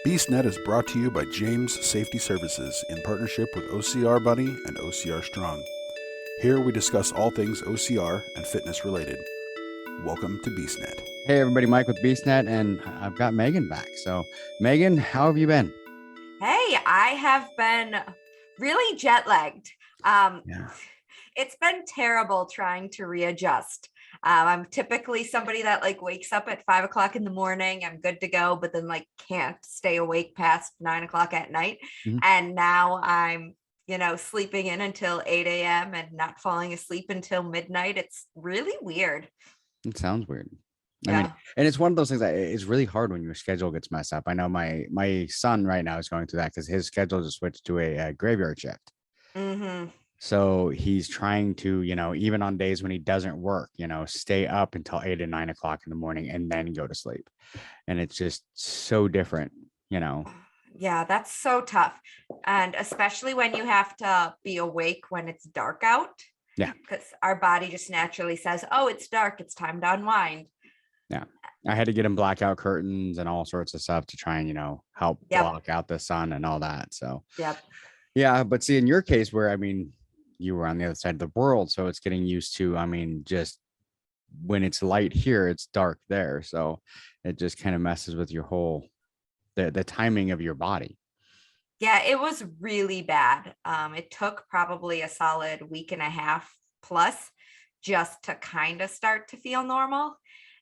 BeastNet is brought to you by James Safety Services in partnership with OCR Buddy and OCR Strong. Here we discuss all things OCR and fitness related. Welcome to BeastNet. Hey everybody, Mike with BeastNet, and I've got Megan back. So Megan, how have you been? Hey, I have been really jet lagged. It's been terrible trying to readjust. I'm typically somebody that wakes up at 5 o'clock in the morning. I'm good to go, but then can't stay awake past 9 o'clock at night. Mhm. And now I'm, sleeping in until 8 a.m. and not falling asleep until midnight. It's really weird. It sounds weird. Yeah. I mean, and it's one of those things that it's really hard when your schedule gets messed up. I know my son right now is going through that because his schedule just switched to a graveyard shift. Mm-hmm. So he's trying to, even on days when he doesn't work, stay up until 8 or 9 o'clock in the morning and then go to sleep. And it's just so different, Yeah, that's so tough. And especially when you have to be awake when it's dark out. Yeah. Because our body just naturally says, oh, it's dark. It's time to unwind. Yeah. I had to get him blackout curtains and all sorts of stuff to try and, help block out the sun and all that. So, yeah. But see, in your case where, you were on the other side of the world, so it's getting used to, just when it's light here, it's dark there. So it just kind of messes with your whole, the timing of your body. Yeah, it was really bad. It took probably a solid week and a half plus just to kind of start to feel normal.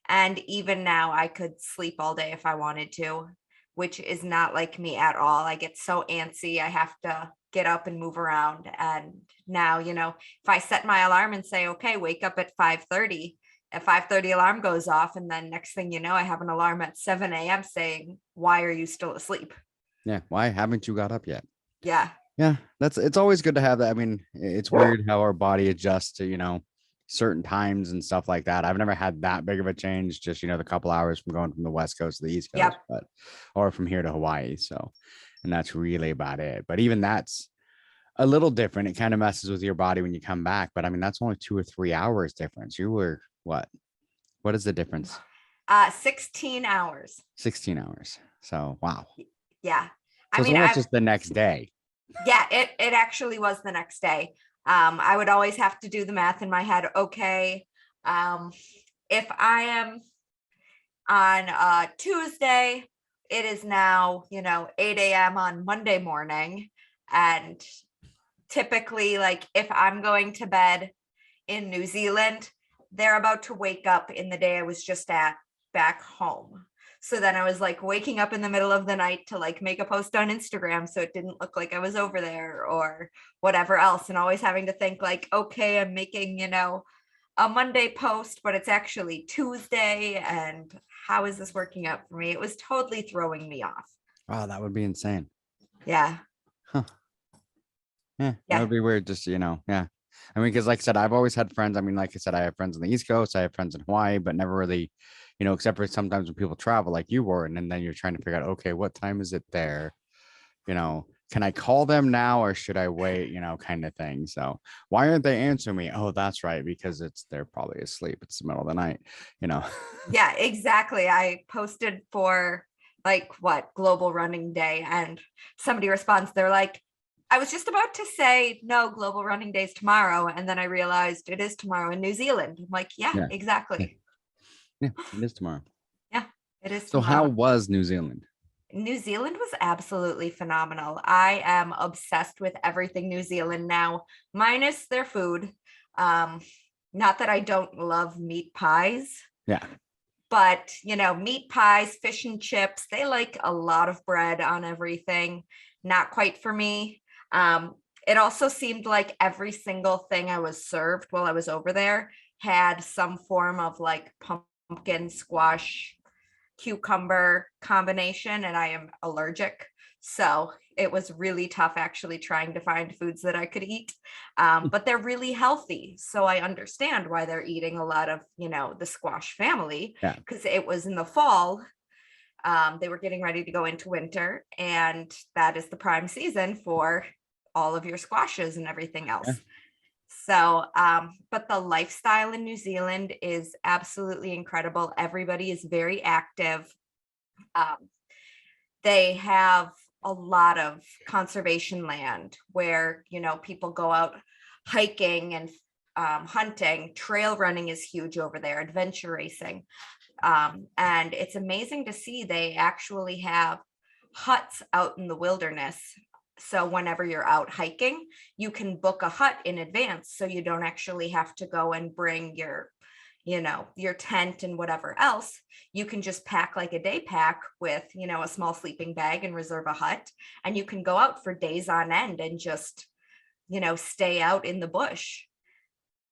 And even now I could sleep all day if I wanted to, which is not like me at all. I get so antsy. I have to get up and move around. And now, if I set my alarm and say, okay, wake up at 5:30, at 5:30 alarm goes off. And then next thing you know, I have an alarm at 7 a.m. saying, why are you still asleep? Yeah. Why haven't you got up yet? Yeah. Yeah. It's always good to have that. It's weird how our body adjusts to, certain times and stuff like that. I've never had that big of a change, just, the couple hours from going from the West Coast to the East Coast, or from here to Hawaii. So, and that's really about it. But even that's a little different. It kind of messes with your body when you come back. But that's only 2 or 3 hours difference. You were what? What is the difference? 16 hours. 16 hours. So, wow. Yeah. So it's almost just the next day. Yeah, it actually was the next day. I would always have to do the math in my head. Okay, if I am on Tuesday, it is now, 8 a.m. on Monday morning. And typically, if I'm going to bed in New Zealand, they're about to wake up in the day I was just at back home. So then I was waking up in the middle of the night to make a post on Instagram so it didn't look like I was over there or whatever else. And always having to think okay, I'm making, a Monday post, but it's actually Tuesday. And how is this working out for me? It was totally throwing me off. Wow, that would be insane. Yeah. Huh. Yeah, that would be weird. Just, yeah. Because like I said, I've always had friends. Like I said, I have friends on the East Coast. I have friends in Hawaii, but never really, except for sometimes when people travel like you were. And then you're trying to figure out, okay, what time is it there? Can I call them now or should I wait, kind of thing. So why aren't they answering me? Oh, that's right. Because they're probably asleep. It's the middle of the night, Yeah, exactly. I posted for Global Running Day and somebody responds. They're like, I was just about to say, no, Global Running Day is tomorrow. And then I realized it is tomorrow in New Zealand. I'm like, yeah, exactly. Yeah, it is tomorrow. Yeah, it is So tomorrow. how was New Zealand? New Zealand was absolutely phenomenal. I am obsessed with everything New Zealand now, minus their food. Not that I don't love meat pies. Yeah. But, meat pies, fish and chips, they like a lot of bread on everything. Not quite for me. It also seemed like every single thing I was served while I was over there had some form of pumpkin, squash, cucumber combination, and I am allergic. So it was really tough actually trying to find foods that I could eat. But they're really healthy. So I understand why they're eating a lot of, the squash family, because it was in the fall. They were getting ready to go into winter, and that is the prime season for all of your squashes and everything else. Yeah. So, but the lifestyle in New Zealand is absolutely incredible. Everybody is very active. they have a lot of conservation land where, you know, people go out hiking and hunting. Trail running is huge over there, adventure racing. And it's amazing to see they actually have huts out in the wilderness. So whenever you're out hiking, you can book a hut in advance. So you don't actually have to go and bring your, you know, your tent and whatever else. You can just pack like a day pack with, you know, a small sleeping bag and reserve a hut. And you can go out for days on end and just, you know, stay out in the bush.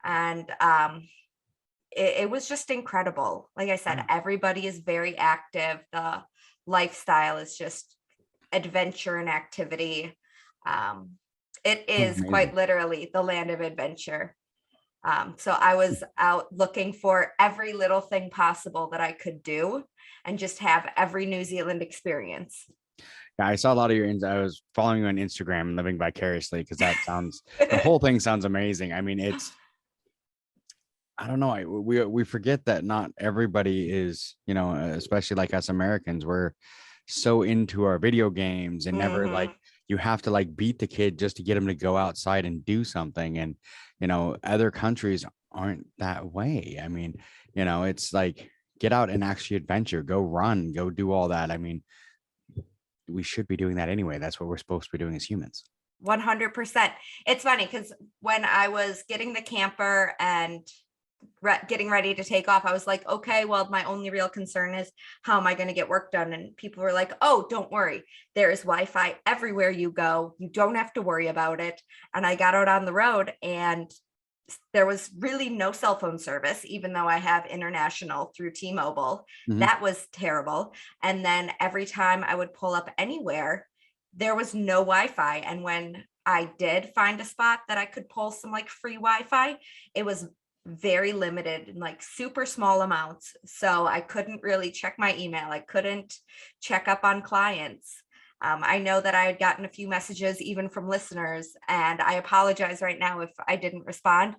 And it was just incredible. Like I said, everybody is very active. The lifestyle is just adventure and activity. It is quite literally the land of adventure. So I was out looking for every little thing possible that I could do and just have every New Zealand experience. Yeah, I saw a lot of your, I was following you on Instagram and living vicariously, because that sounds, the whole thing sounds amazing. I mean, it's, I don't know. We forget that not everybody is, you know, especially like us Americans, we're so into our video games and never like, you have to like beat the kid just to get him to go outside and do something. And, you know, other countries aren't that way. I mean, you know, it's like, get out and actually adventure, go run, go do all that. I mean, we should be doing that anyway. That's what we're supposed to be doing as humans. 100%. It's funny because when I was getting the camper and getting ready to take off, I was like, okay, well, my only real concern is how am I going to get work done? And people were like, oh, don't worry. There is Wi-Fi everywhere you go. You don't have to worry about it. And I got out on the road and there was really no cell phone service, even though I have international through T-Mobile. That was terrible. And then every time I would pull up anywhere, there was no Wi-Fi. And when I did find a spot that I could pull some like free Wi-Fi, it was very limited and like super small amounts. So I couldn't really check my email. I couldn't check up on clients. I know that I had gotten a few messages even from listeners, and I apologize right now if I didn't respond.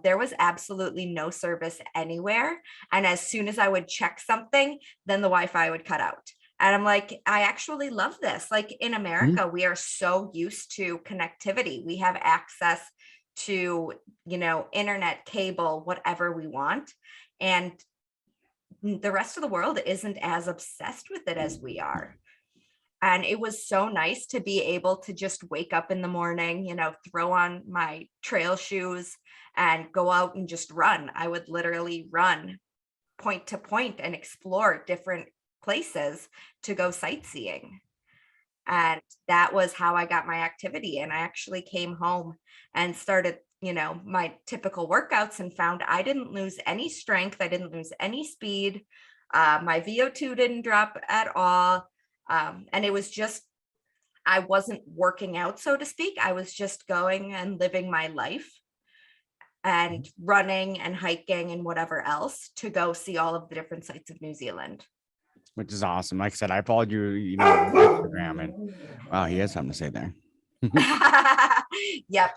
There was absolutely no service anywhere. And as soon as I would check something, then the Wi-Fi would cut out. And I'm like, I actually love this. Like in America, we are so used to connectivity. We have access to, you know, internet, cable, whatever we want. And the rest of the world isn't as obsessed with it as we are. And it was so nice to be able to just wake up in the morning, you know, throw on my trail shoes and go out and just run. I would literally run point to point and explore different places to go sightseeing. And that was how I got my activity. And I actually came home and started, you know, my typical workouts and found I didn't lose any strength. I didn't lose any speed. My VO2 didn't drop at all. And it was just, I wasn't working out, so to speak. I was just going and living my life and running and hiking and whatever else to go see all of the different sites of New Zealand. Which is awesome. Like I said, I followed you, you know, on Instagram, and wow, he has something to say there. Yep.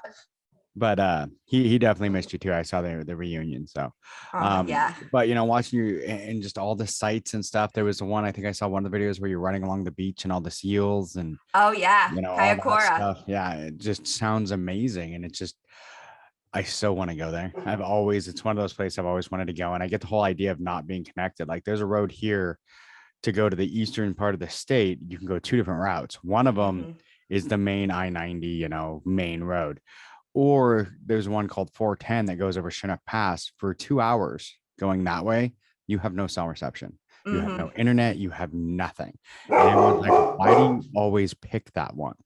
But he definitely missed you too. I saw the reunion. So yeah. But you know, watching you and just all the sights and stuff. There was the one, I think I saw one of the videos where you're running along the beach and all the seals and you know, all that stuff. Yeah, it just sounds amazing. And it's just, I so want to go there. It's one of those places I've always wanted to go. And I get the whole idea of not being connected. Like there's a road here to go to the eastern part of the state. You can go two different routes. One of them is the main I-90, you know, main road. Or there's one called 410 that goes over Chinook Pass for 2 hours going that way. You have no cell reception. You have no internet. You have nothing. And everyone's like, why do you always pick that one?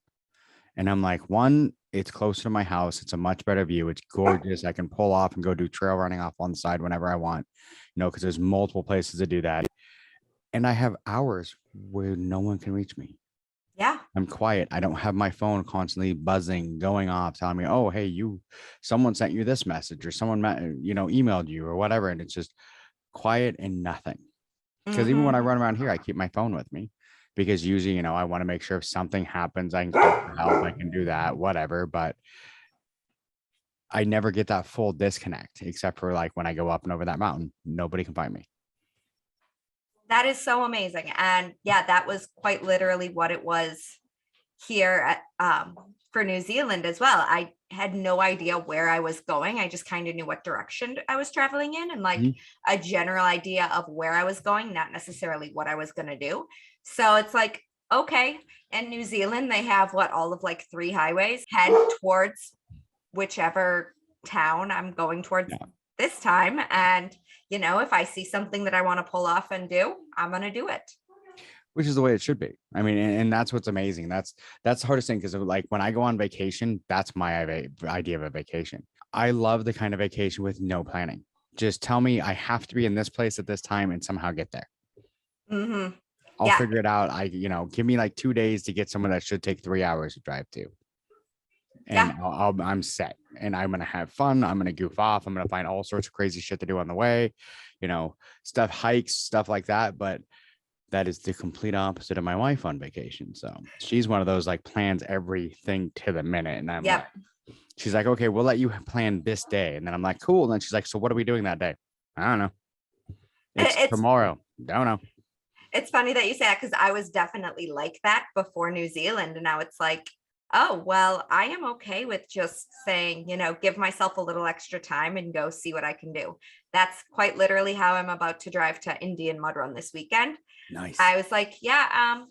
And I'm like, one, it's closer to my house. It's a much better view. It's gorgeous. I can pull off and go do trail running off on the side whenever I want, you know, because there's multiple places to do that. And I have hours where no one can reach me. Yeah. I'm quiet. I don't have my phone constantly buzzing, going off, telling me, oh, hey, someone sent you this message or someone, you know, emailed you or whatever. And it's just quiet and nothing. Because even when I run around here, I keep my phone with me because usually, you know, I want to make sure if something happens, I can call for help. I can do that, whatever. But I never get that full disconnect except for like when I go up and over that mountain, nobody can find me. That is so amazing. And yeah, that was quite literally what it was here at for New Zealand as well. I had no idea where I was going. I just kind of knew what direction I was traveling in and like a general idea of where I was going, not necessarily what I was going to do. So it's like, okay, in New Zealand, they have all of like 3 highways, head towards whichever town I'm going towards this time. And, if I see something that I want to pull off and do, I'm going to do it. Which is the way it should be. I mean, and that's what's amazing. That's the hardest thing, because like when I go on vacation, that's my idea of a vacation. I love the kind of vacation with no planning. Just tell me I have to be in this place at this time and somehow get there. I'll figure it out. Give me like 2 days to get somewhere that should take 3 hours to drive to. And I'm set, and I'm going to have fun. I'm going to goof off. I'm going to find all sorts of crazy shit to do on the way, hikes, stuff like that. But that is the complete opposite of my wife on vacation. So she's one of those like plans everything to the minute. And I'm like, she's like, okay, we'll let you plan this day. And then I'm like, cool. And then she's like, so what are we doing that day? I don't know. It's tomorrow. Don't know. It's funny that you say that, because I was definitely like that before New Zealand. And now it's like, oh, well, I am okay with just saying, give myself a little extra time and go see what I can do. That's quite literally how I'm about to drive to Indian Mud Run this weekend. Nice. I was like, I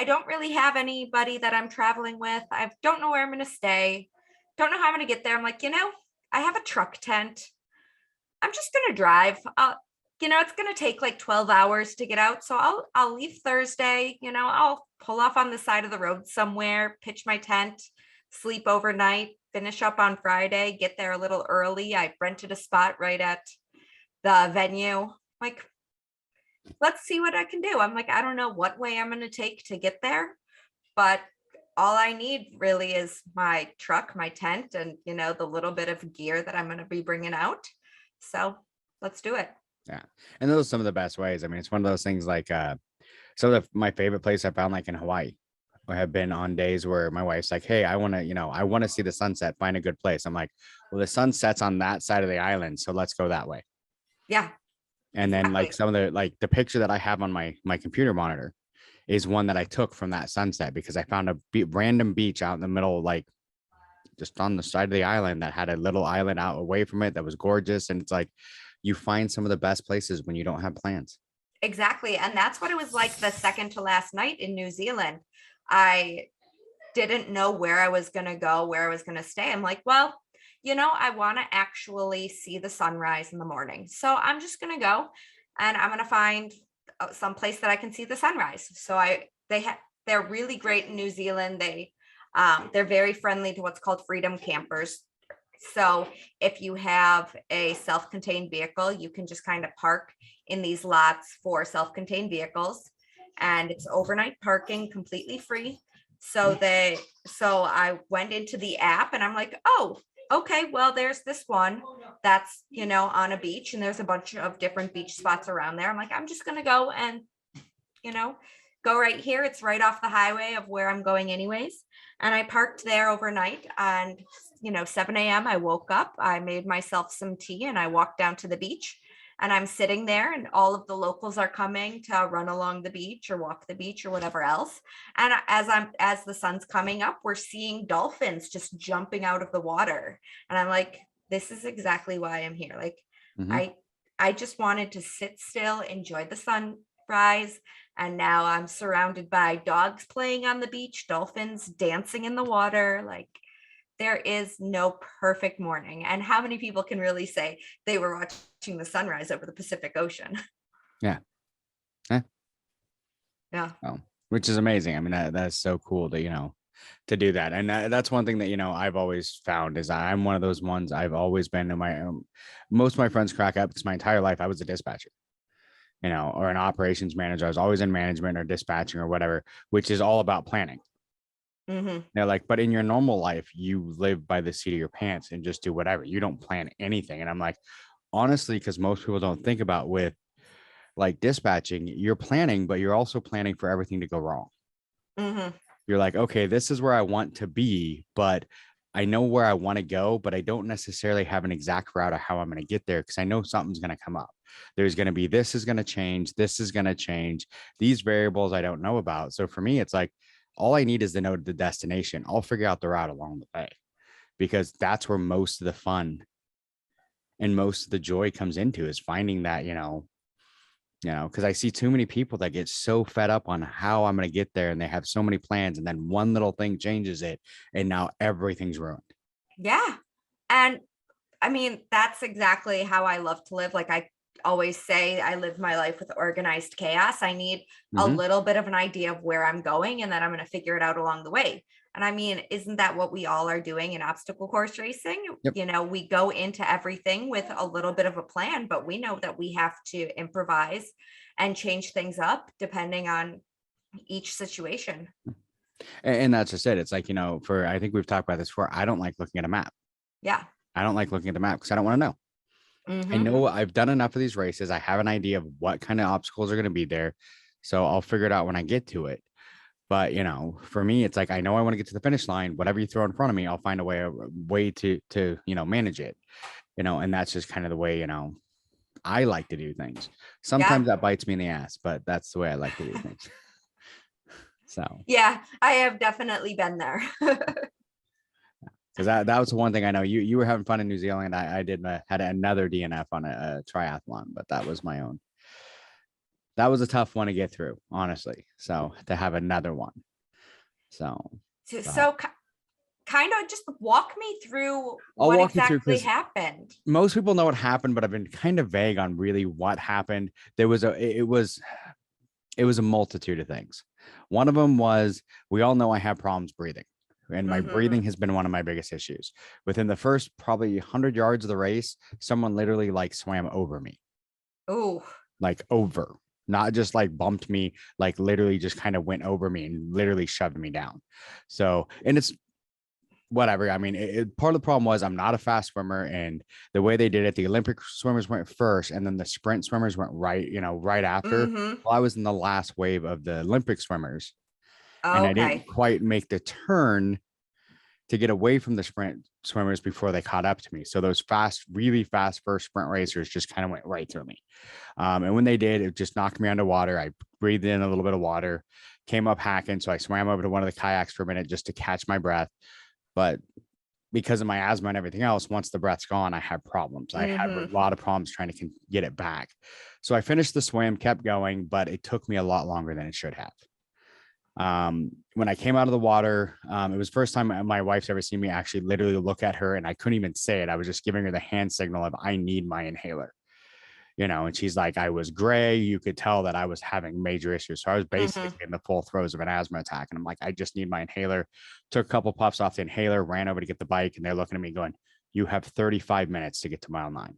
don't really have anybody that I'm traveling with. I don't know where I'm going to stay. Don't know how I'm going to get there. I'm like, I have a truck tent. I'm just going to drive. It's going to take like 12 hours to get out. So I'll leave Thursday, I'll pull off on the side of the road somewhere, pitch my tent, sleep overnight, finish up on Friday, get there a little early. I rented a spot right at the venue. Like, let's see what I can do. I'm like, I don't know what way I'm going to take to get there, but all I need really is my truck, my tent, and, the little bit of gear that I'm going to be bringing out. So let's do it. Yeah. And those are some of the best ways. I mean, it's one of those things like, my favorite place I found, like in Hawaii, I have been on days where my wife's like, hey, I want to see the sunset, find a good place. I'm like, well, the sun sets on that side of the island, so let's go that way. Yeah. And then like some of the picture that I have on my computer monitor is one that I took from that sunset, because I found a random beach out in the middle, like just on the side of the island, that had a little island out away from it that was gorgeous. And it's like, you find some of the best places when you don't have plans. Exactly. And that's what it was like the second to last night in New Zealand. I didn't know where I was going to go, where I was going to stay. I'm like, well, I want to actually see the sunrise in the morning. So I'm just going to go and I'm going to find some place that I can see the sunrise. So they're really great in New Zealand. They're very friendly to what's called freedom campers. So if you have a self-contained vehicle, you can just kind of park in these lots for self-contained vehicles, and it's overnight parking, completely free. So I went into the app and I'm like, oh, okay, well, there's this one that's, on a beach, and there's a bunch of different beach spots around there. I'm like, I'm just going to go and, go right here. It's right off the highway of where I'm going anyways. And I parked there overnight, and 7 a.m. I woke up, I made myself some tea, and I walked down to the beach, and I'm sitting there, and all of the locals are coming to run along the beach or walk the beach or whatever else. And as the sun's coming up, we're seeing dolphins just jumping out of the water. And I'm like, this is exactly why I'm here. Like, I just wanted to sit still, enjoy the sunrise. And now I'm surrounded by dogs playing on the beach, dolphins dancing in the water. Like, there is no perfect morning. And how many people can really say they were watching the sunrise over the Pacific Ocean? Yeah. Yeah. Oh, which is amazing. I mean, that's so cool to, to do that. And that's one thing that, I've always found is I'm one of those ones. I've always been in most of my friends crack up because my entire life I was a dispatcher, or an operations manager. I was always in management or dispatching or whatever, which is all about planning. They're like, but in your normal life, you live by the seat of your pants and just do whatever. You don't plan anything. And I'm like, honestly, because most people don't think about with like dispatching, you're planning, but you're also planning for everything to go wrong. You're like, okay, this is where I want to be, but I know where I want to go, but I don't necessarily have an exact route of how I'm going to get there because I know something's going to come up. There's going to be this is going to change. This is going to change. These variables I don't know about. So for me, it's like all I need is to know the destination. I'll figure out the route along the way because that's where most of the fun and most of the joy comes into is finding that, because I see too many people that get so fed up on how I'm going to get there and they have so many plans and then one little thing changes it and now everything's ruined. Yeah. And I mean, that's exactly how I love to live. Like I always say, I live my life with organized chaos. I need a little bit of an idea of where I'm going and then I'm going to figure it out along the way. And I mean, isn't that what we all are doing in obstacle course racing? Yep. You know, we go into everything with a little bit of a plan, but we know that we have to improvise and change things up depending on each situation. And that's just it. It's like, I think we've talked about this before. I don't like looking at a map. Yeah. I don't like looking at the map because I don't want to know. I know I've done enough of these races. I have an idea of what kind of obstacles are going to be there. So I'll figure it out when I get to it. But, for me, it's like, I know I want to get to the finish line. Whatever you throw in front of me, I'll find a way to manage it, and that's just kind of the way, I like to do things. Sometimes that bites me in the ass, but that's the way I like to do things. So, yeah, I have definitely been there. Because that was the one thing I know you were having fun in New Zealand. I had another DNF on a triathlon, but that was my own. That was a tough one to get through, honestly. So to have another one. So kind of just walk me through what exactly happened. Most people know what happened, but I've been kind of vague on really what happened. It was a multitude of things. One of them was, we all know I have problems breathing. And my breathing has been one of my biggest issues. Within the first probably 100 yards of the race, someone literally like swam over me. Oh, like over, not just like bumped me, like literally just kind of went over me and literally shoved me down. So, and it's whatever. I mean, part of the problem was I'm not a fast swimmer, and the way they did it, the Olympic swimmers went first and then the sprint swimmers went right after. Well, I was in the last wave of the Olympic swimmers. And I didn't quite make the turn to get away from the sprint swimmers before they caught up to me. So those really fast first sprint racers just kind of went right through me. And when they did, it just knocked me underwater. I breathed in a little bit of water, came up hacking. So I swam over to one of the kayaks for a minute just to catch my breath. But because of my asthma and everything else, once the breath's gone, I had problems. I had a lot of problems trying to get it back. So I finished the swim, kept going, but it took me a lot longer than it should have. When I came out of the water, it was the first time my wife's ever seen me actually literally look at her, and I couldn't even say it. I was just giving her the hand signal of, I need my inhaler, and she's like, I was gray. You could tell that I was having major issues. So I was basically in the full throes of an asthma attack. And I'm like, I just need my inhaler. Took a couple puffs off the inhaler, ran over to get the bike. And they're looking at me going, you have 35 minutes to get to mile 9.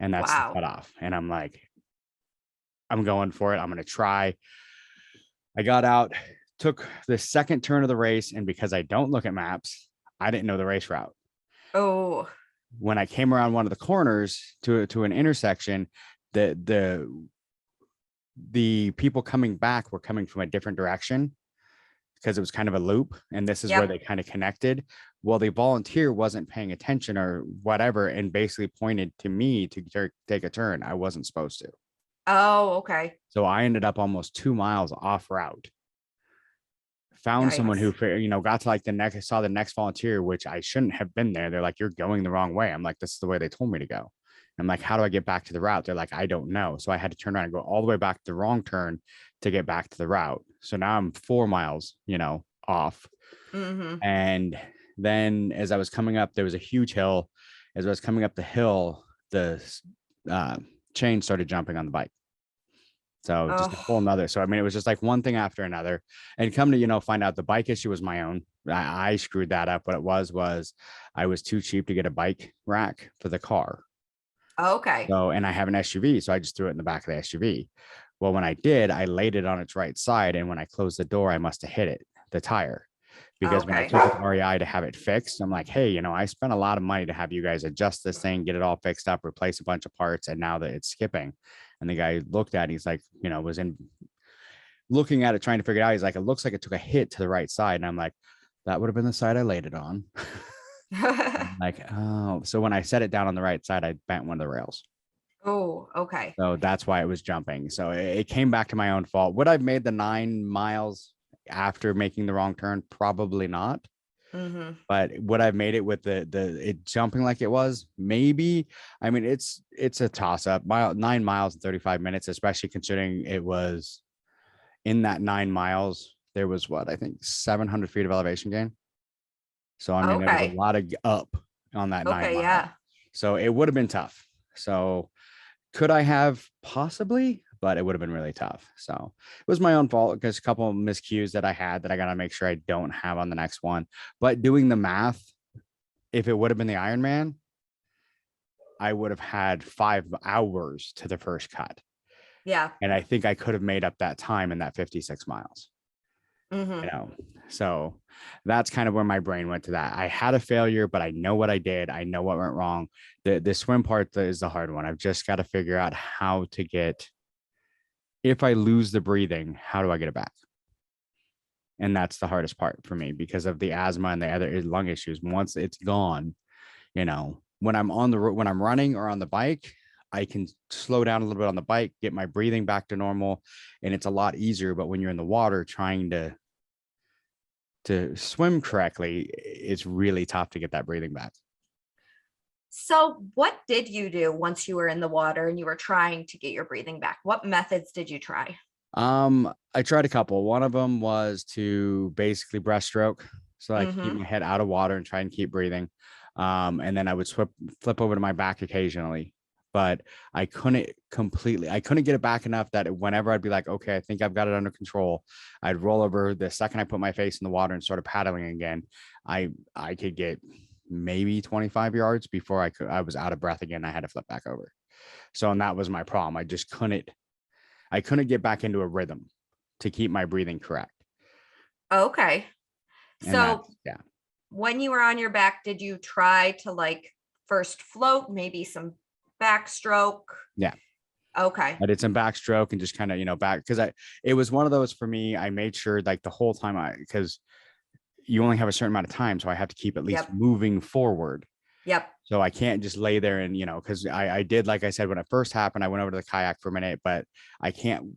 And that's the cutoff. And I'm like, I'm going for it. I'm going to try. I got out, took the second turn of the race, and because I don't look at maps, I didn't know the race route. Oh. When I came around one of the corners to an intersection, the people coming back were coming from a different direction because it was kind of a loop, and this is where they kind of connected. Well, the volunteer wasn't paying attention or whatever, and basically pointed to me to take a turn. I wasn't supposed to. Oh, okay. So I ended up almost 2 miles off route. Found someone who, got to like saw the next volunteer, which I shouldn't have been there. They're like, you're going the wrong way. I'm like, this is the way they told me to go. I'm like, how do I get back to the route? They're like, I don't know. So I had to turn around and go all the way back to the wrong turn to get back to the route. So now I'm 4 miles, off. And then as I was coming up, there was a huge hill. As I was coming up the hill, the chain started jumping on the bike. So just a whole nother. So, I mean, it was just like one thing after another, and come to, find out the bike issue was my own. I screwed that up. What it was I was too cheap to get a bike rack for the car. Okay. So, and I have an SUV, so I just threw it in the back of the SUV. Well, when I did, I laid it on its right side. And when I closed the door, I must've hit the tire. Because when I took it to REI to have it fixed, I'm like, hey, I spent a lot of money to have you guys adjust this thing, get it all fixed up, replace a bunch of parts. And now that it's skipping. And the guy looked at it, he's like, was looking at it, trying to figure it out. He's like, it looks like it took a hit to the right side. And I'm like, That would have been the side I laid it on. Like, oh, so when I set it down on the right side, I bent one of the rails. Oh, okay. So that's why it was jumping. So it came back to my own fault. Would I have made the 9 miles after making the wrong turn? Probably not. Mm-hmm. But would I have made it with the it jumping like it was? Maybe. I mean, it's a toss up. 9 miles in 35 minutes, especially considering it was in that 9 miles. There was what I think 700 feet of elevation gain. So I mean, there was a Okay. lot of up on that 9 Okay. miles. Yeah. So it would have been tough. So could I have possibly, but it would have been really tough. So it was my own fault because a couple of miscues that I had that I got to make sure I don't have on the next one. But doing the math, if it would have been the Ironman, I would have had 5 hours to the first cut. Yeah. And I think I could have made up that time in that 56 miles. Mm-hmm. You know, so that's kind of where my brain went to that. I had a failure, but I know what I did. I know what went wrong. The swim part is the hard one. I've just got to figure out how to get, if I lose the breathing, how do I get it back? And that's the hardest part for me because of the asthma and the other lung issues. Once it's gone, you know, when I'm on the road, when I'm running or on the bike, I can slow down a little bit on the bike, get my breathing back to normal, and it's a lot easier. But when you're in the water trying to swim correctly, it's really tough to get that breathing back. So what did you do once you were in the water and you were trying to get your breathing back? What methods did you try? I tried a couple. One of them was to basically breaststroke. So I keep Mm-hmm. my head out of water and try and keep breathing. And then I would flip over to my back occasionally, but I couldn't get it back enough that whenever I'd be like, okay, I think I've got it under control, I'd roll over. The second I put my face in the water and started paddling again, I could get maybe 25 yards before I was out of breath again. I had to flip back over. So, and that was my problem. I couldn't get back into a rhythm to keep my breathing correct. Okay. And So yeah. when you were on your back, did you try to like first float, maybe some backstroke? Yeah. Okay. I did some backstroke and just kind of, back because it was one of those for me. I made sure like the whole time because you only have a certain amount of time. So I have to keep at least moving forward. Yep. So I can't just lay there and, because I did, like I said, when it first happened, I went over to the kayak for a minute, but I can't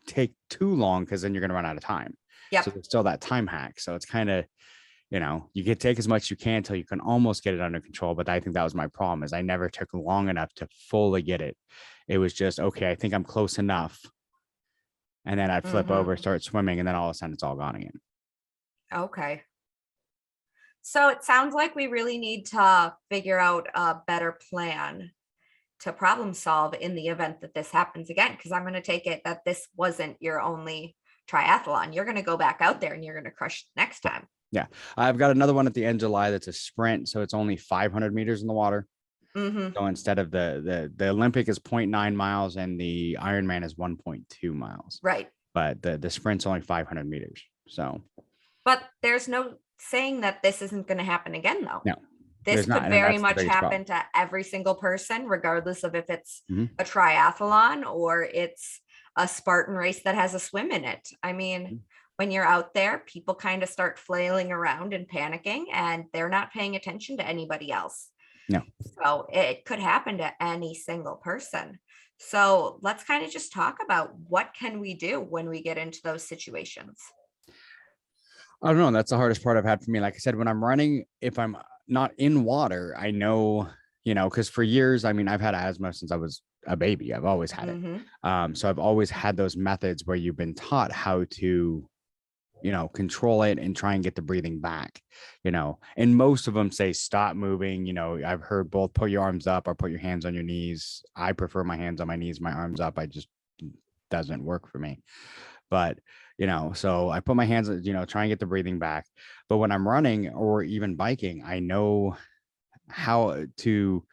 take too long because then you're going to run out of time. Yep. So there's still that time hack. So it's kind of, you can take as much as you can till you can almost get it under control. But I think that was my problem is I never took long enough to fully get it. It was just, okay, I think I'm close enough. And then I'd flip over, start swimming, and then all of a sudden it's all gone again. Okay. So it sounds like we really need to figure out a better plan to problem solve in the event that this happens again. Because I'm going to take it that this wasn't your only triathlon. You're going to go back out there and you're going to crush next time. Yeah. I've got another one at the end of July that's a sprint. So it's only 500 meters in the water. Mm-hmm. So instead of the Olympic is 0.9 miles and the Ironman is 1.2 miles. Right. But the sprint's only 500 meters. So. But there's no saying that this isn't going to happen again, though. No. This could very much happen to every single person, regardless of if it's a triathlon or it's a Spartan race that has a swim in it. I mean, when you're out there, people kind of start flailing around and panicking, and they're not paying attention to anybody else. No. So it could happen to any single person. So let's kind of just talk about what can we do when we get into those situations. I don't know. That's the hardest part I've had for me. Like I said, when I'm running, if I'm not in water, I know, because for years, I mean, I've had asthma since I was a baby. I've always had it. So I've always had those methods where you've been taught how to, control it and try and get the breathing back, and most of them say, stop moving. I've heard both put your arms up or put your hands on your knees. I prefer my hands on my knees, my arms up. Doesn't work for me. But, so I put my hands, try and get the breathing back. But when I'm running or even biking, I know how to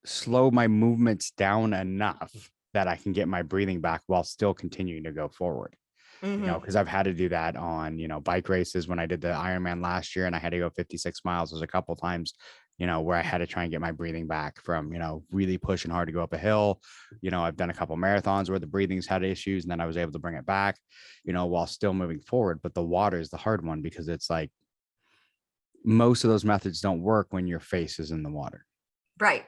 slow my movements down enough that I can get my breathing back while still continuing to go forward. Because I've had to do that on, bike races. When I did the Ironman last year and I had to go 56 miles, there's a couple of times, where I had to try and get my breathing back from, really pushing hard to go up a hill. I've done a couple of marathons where the breathing's had issues and then I was able to bring it back, while still moving forward. But the water is the hard one because it's like, most of those methods don't work when your face is in the water. Right.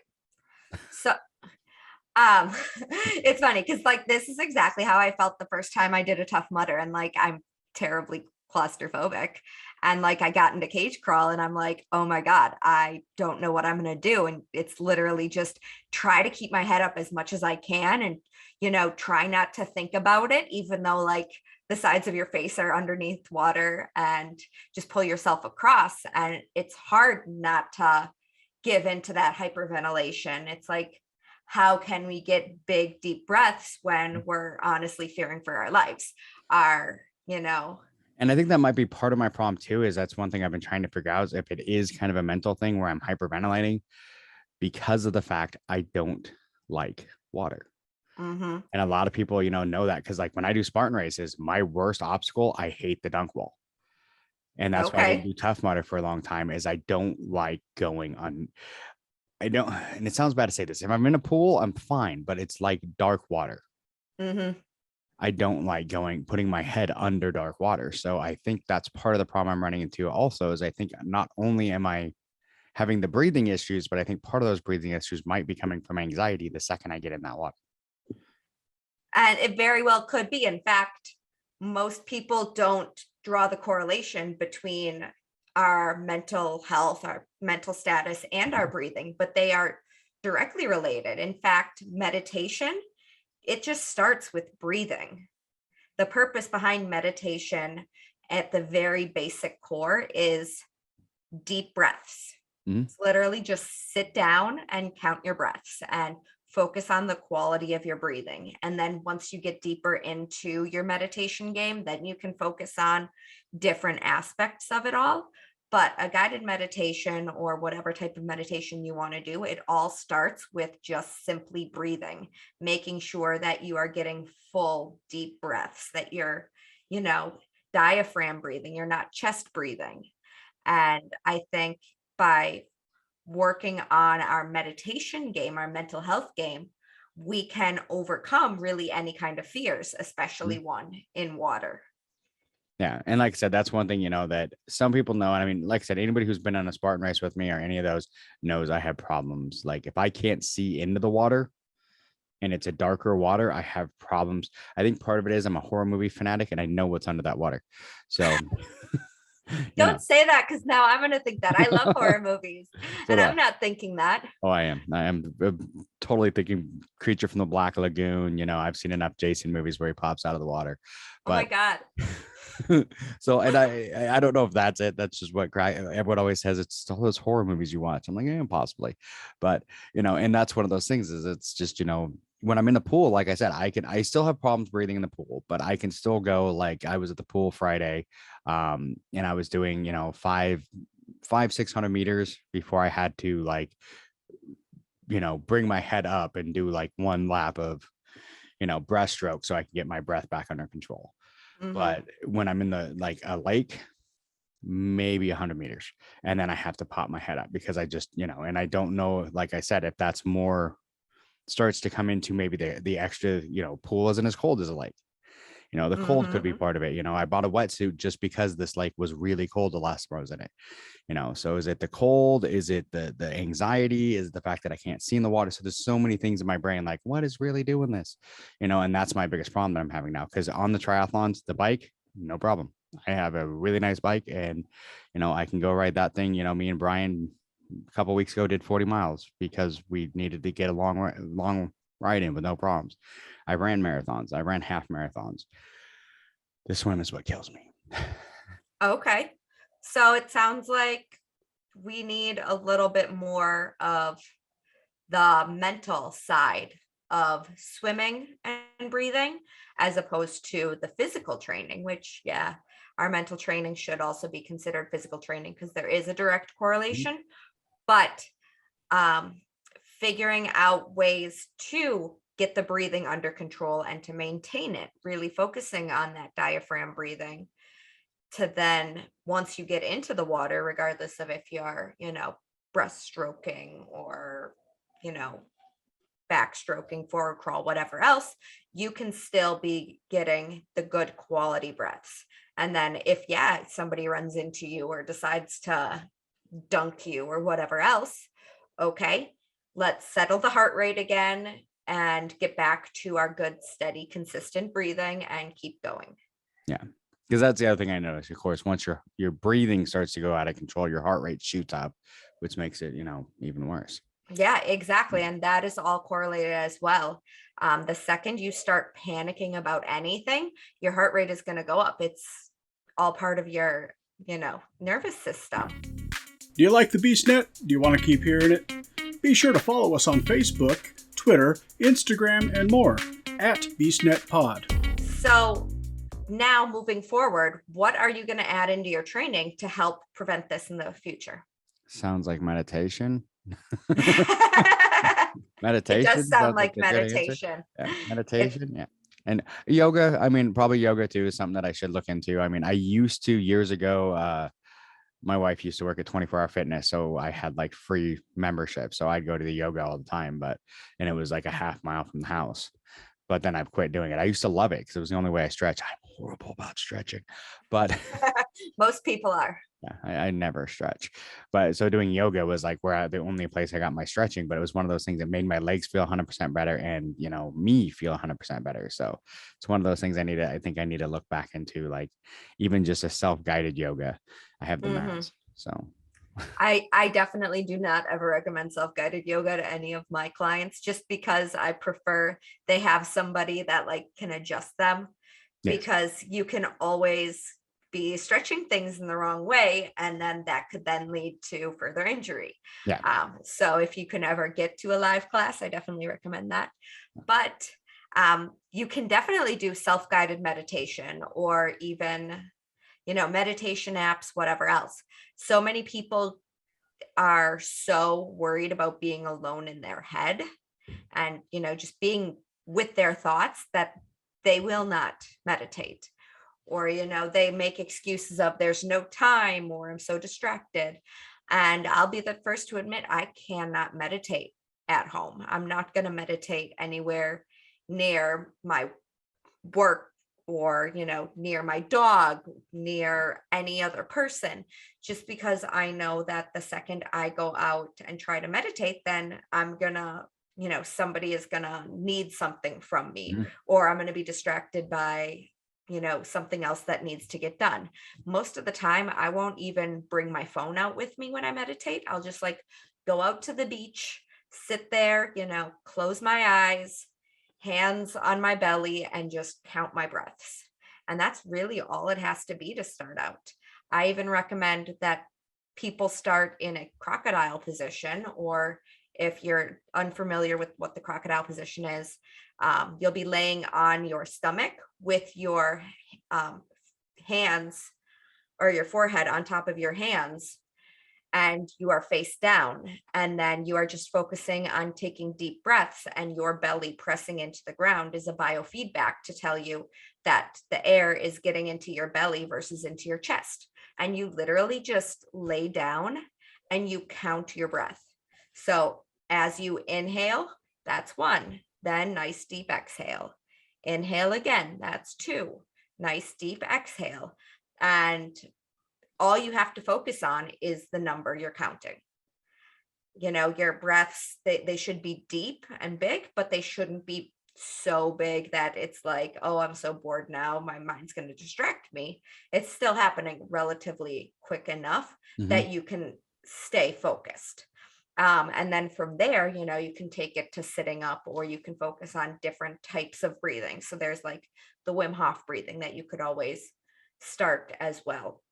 So it's funny because like this is exactly how I felt the first time I did a Tough Mudder, and like I'm terribly claustrophobic, and like I got into cage crawl and I'm like, oh my God, I don't know what I'm gonna do. And it's literally just try to keep my head up as much as I can, and try not to think about it, even though like the sides of your face are underneath water, and just pull yourself across. And it's hard not to give into that hyperventilation. It's like, how can we get big, deep breaths when we're honestly fearing for our lives? And I think that might be part of my problem too, is that's one thing I've been trying to figure out, is if it is kind of a mental thing where I'm hyperventilating because of the fact I don't like water. Mm-hmm. And a lot of people, know that, because like when I do Spartan races, my worst obstacle, I hate the dunk wall. And that's why I didn't do Tough Mudder for a long time, is I don't like going on. I don't, and it sounds bad to say this. If I'm in a pool, I'm fine, but it's like dark water. Mm-hmm. I don't like putting my head under dark water. So I think that's part of the problem I'm running into also, is I think not only am I having the breathing issues, but I think part of those breathing issues might be coming from anxiety the second I get in that water. And it very well could be. In fact, most people don't draw the correlation between our mental health, our mental status, and our breathing, but they are directly related. In fact, meditation, it just starts with breathing. The purpose behind meditation at the very basic core is deep breaths. Mm-hmm. It's literally just sit down and count your breaths and focus on the quality of your breathing. And then once you get deeper into your meditation game, then you can focus on different aspects of it all. But a guided meditation, or whatever type of meditation you want to do, it all starts with just simply breathing, making sure that you are getting full deep breaths, that you're, diaphragm breathing, you're not chest breathing. And I think by working on our meditation game, our mental health game, we can overcome really any kind of fears, especially one in water. Yeah. And like I said, that's one thing, that some people know. And I mean, like I said, anybody who's been on a Spartan race with me or any of those knows I have problems. Like if I can't see into the water and it's a darker water, I have problems. I think part of it is I'm a horror movie fanatic and I know what's under that water. So don't say that, because now I'm going to think that. I love horror movies, and I'm not thinking that. Oh, I am totally thinking Creature from the Black Lagoon. I've seen enough Jason movies where he pops out of the water. But, oh my God. So, and I don't know if that's it. That's just what everyone always says. It's all those horror movies you watch. I'm like, yeah, possibly. But, and that's one of those things, is it's just, when I'm in the pool, like I said, I still have problems breathing in the pool, but I can still go. Like I was at the pool Friday, and I was doing, 600 meters before I had to bring my head up and do like one lap of, breaststroke so I can get my breath back under control. Mm-hmm. But when I'm in a lake, maybe 100 meters, and then I have to pop my head up because I just, and I don't know, like I said, if that's more starts to come into maybe the extra, pool isn't as cold as a lake. The cold could be part of it. I bought a wetsuit just because this lake was really cold the last time I was in it. So is it the cold? Is it the anxiety? Is it the fact that I can't see in the water? So there's so many things in my brain, like what is really doing this? And that's my biggest problem that I'm having now. Because on the triathlons, the bike, no problem. I have a really nice bike, and I can go ride that thing. Me and Brian a couple of weeks ago did 40 miles because we needed to get a long ride in with no problems. I ran marathons. I ran half marathons. The swim is what kills me. Okay. So it sounds like we need a little bit more of the mental side of swimming and breathing, as opposed to the physical training, which, yeah, our mental training should also be considered physical training because there is a direct correlation. Mm-hmm. But figuring out ways to get the breathing under control and to maintain it, really focusing on that diaphragm breathing, to then once you get into the water, regardless of if you're, breaststroking or, backstroking, forward crawl, whatever else, you can still be getting the good quality breaths. And then if, somebody runs into you or decides to dunk you or whatever else. Okay, let's settle the heart rate again and get back to our good, steady, consistent breathing and keep going. Yeah. Because that's the other thing I noticed. Of course, once your breathing starts to go out of control, your heart rate shoots up, which makes it, even worse. Yeah, exactly. And that is all correlated as well. The second you start panicking about anything, your heart rate is going to go up. It's all part of your, nervous system. Do you like the BeastNet? Do you want to keep hearing it? Be sure to follow us on Facebook, Twitter, Instagram, and more at BeastNetPod. So now moving forward, what are you going to add into your training to help prevent this in the future? Sounds like meditation. It does sound like meditation. Yeah, meditation. Yeah. And yoga, probably yoga too is something that I should look into. I used to years ago, my wife used to work at 24-hour fitness. So I had like free membership. So I'd go to the yoga all the time, and it was like a half mile from the house. But then I've quit doing it. I used to love it because it was the only way I stretch. I'm horrible about stretching, but most people are. Yeah, I never stretch. But so doing yoga was like the only place I got my stretching, but it was one of those things that made my legs feel 100% better and, me feel 100% better. So it's one of those things I think I need to look back into, like even just a self-guided yoga. I have the mats. So I definitely do not ever recommend self-guided yoga to any of my clients, just because I prefer they have somebody that like can adjust them. Yes. Because you can always be stretching things in the wrong way, and then that could then lead to further injury. Yeah. So if you can ever get to a live class, I definitely recommend that. But you can definitely do self-guided meditation, or even meditation apps, whatever else. So many people are so worried about being alone in their head and, just being with their thoughts that they will not meditate. Or, they make excuses of there's no time, or I'm so distracted. And I'll be the first to admit I cannot meditate at home. I'm not going to meditate anywhere near my work, or, near my dog, near any other person, just because I know that the second I go out and try to meditate, then I'm gonna, somebody is gonna need something from me, or I'm going to be distracted by, something else that needs to get done. Most of the time, I won't even bring my phone out with me when I meditate. I'll just like go out to the beach, sit there, close my eyes, hands on my belly, and just count my breaths. And that's really all it has to be to start out. I even recommend that people start in a crocodile position, or if you're unfamiliar with what the crocodile position is, you'll be laying on your stomach with your hands, or your forehead on top of your hands, and you are face down. And then you are just focusing on taking deep breaths, and your belly pressing into the ground is a biofeedback to tell you that the air is getting into your belly versus into your chest. And you literally just lay down and you count your breath. So as you inhale, that's 1. Then nice deep exhale. Inhale again, that's 2. Nice deep exhale. And all you have to focus on is the number you're counting. Your breaths, they should be deep and big, but they shouldn't be so big that it's like, oh, I'm so bored now, my mind's going to distract me. It's still happening relatively quick enough that you can stay focused. And then from there, you can take it to sitting up, or you can focus on different types of breathing. So there's like the Wim Hof breathing that you could always start as well.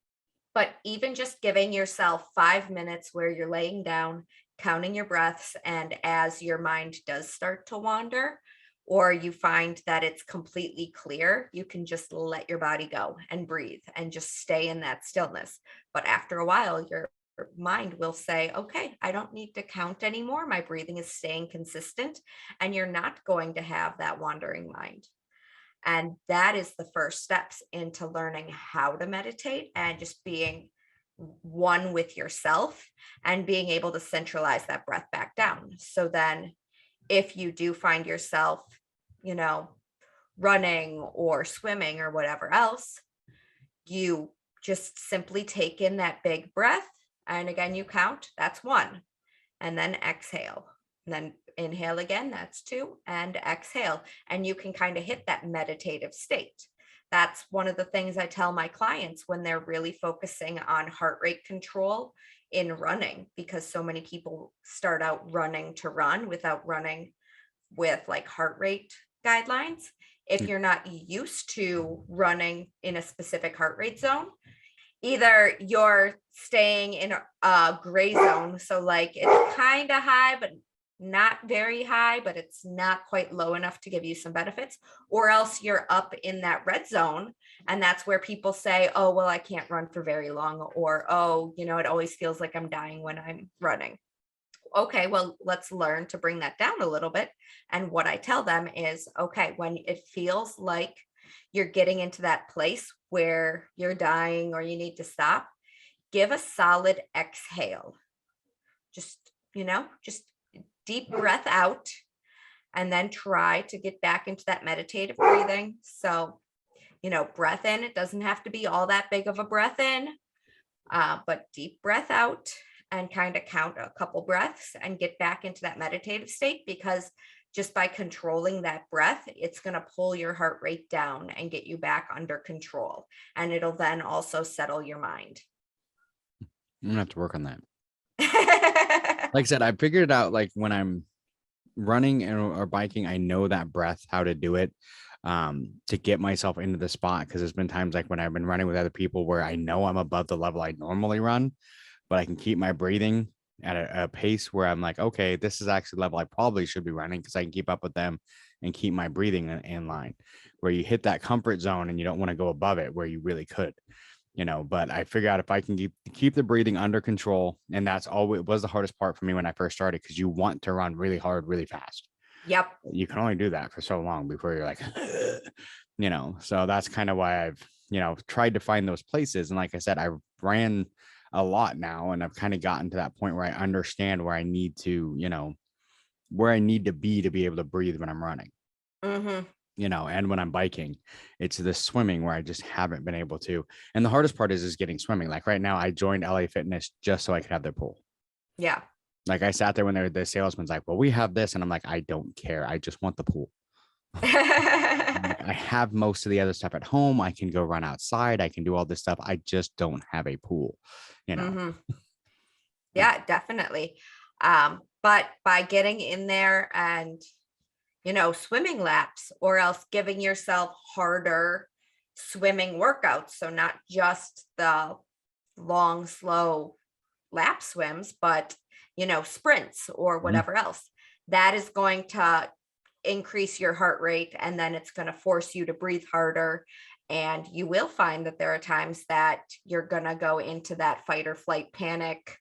But even just giving yourself 5 minutes where you're laying down, counting your breaths, and as your mind does start to wander, or you find that it's completely clear, you can just let your body go and breathe and just stay in that stillness. But after a while, your mind will say, okay, I don't need to count anymore. My breathing is staying consistent, and you're not going to have that wandering mind. And that is the first steps into learning how to meditate, and just being one with yourself and being able to centralize that breath back down. So then if you do find yourself, running or swimming or whatever else, you just simply take in that big breath And again, you count, that's 1. And then exhale. And then inhale again, that's 2. And exhale. And you can kind of hit that meditative state. That's one of the things I tell my clients when they're really focusing on heart rate control in running, because so many people start out running to run without running with like heart rate guidelines. If you're not used to running in a specific heart rate zone, either you're staying in a gray zone, so like it's kind of high but not very high, but it's not quite low enough to give you some benefits, or else you're up in that red zone, and that's where people say, oh well, I can't run for very long, or oh, you know, it always feels like I'm dying when I'm running. Okay, well, let's learn to bring that down a little bit. And what I tell them is, okay, when it feels like you're getting into that place where you're dying or you need to stop, give a solid exhale. Just, you know, just deep breath out, and then try to get back into that meditative breathing. So, you know, breath in, it doesn't have to be all that big of a breath in, but deep breath out, and kind of count a couple breaths and get back into that meditative state, because just by controlling that breath, it's going to pull your heart rate down and get you back under control. And it'll then also settle your mind. I'm gonna have to work on that. Like I said, I figured it out. Like when I'm running or biking, I know that breath, how to do it, to get myself into the spot. Because there's been times like when I've been running with other people where I know I'm above the level I normally run, but I can keep my breathing at a pace where I'm like, okay, this is actually the level I probably should be running, because I can keep up with them and keep my breathing in line. Where you hit that comfort zone and you don't want to go above it where you really could, you know. But I figure out if I can keep the breathing under control, and that's always was the hardest part for me when I first started, because you want to run really hard, really fast. Yep. You can only do that for so long before you're like, you know. So that's kind of why I've, you know, tried to find those places. And like I said, I ran a lot now, and I've kind of gotten to that point where I understand where I need to, you know, where I need to be able to breathe when I'm running. You know, and when I'm biking, it's the swimming where I just haven't been able to. And the hardest part is getting swimming. Like right now, I joined LA Fitness just so I could have their pool. Yeah. Like I sat there when the salesman's like, well, we have this. And I'm like, I don't care. I just want the pool. I have most of the other stuff at home. I can go run outside. I can do all this stuff. I just don't have a pool, you know? Yeah, definitely. But by getting in there and, you know, swimming laps, or else giving yourself harder swimming workouts. So not just the long, slow lap swims, but, you know, sprints or whatever else. That is going to increase your heart rate, and then it's going to force you to breathe harder. And you will find that there are times that you're going to go into that fight or flight panic,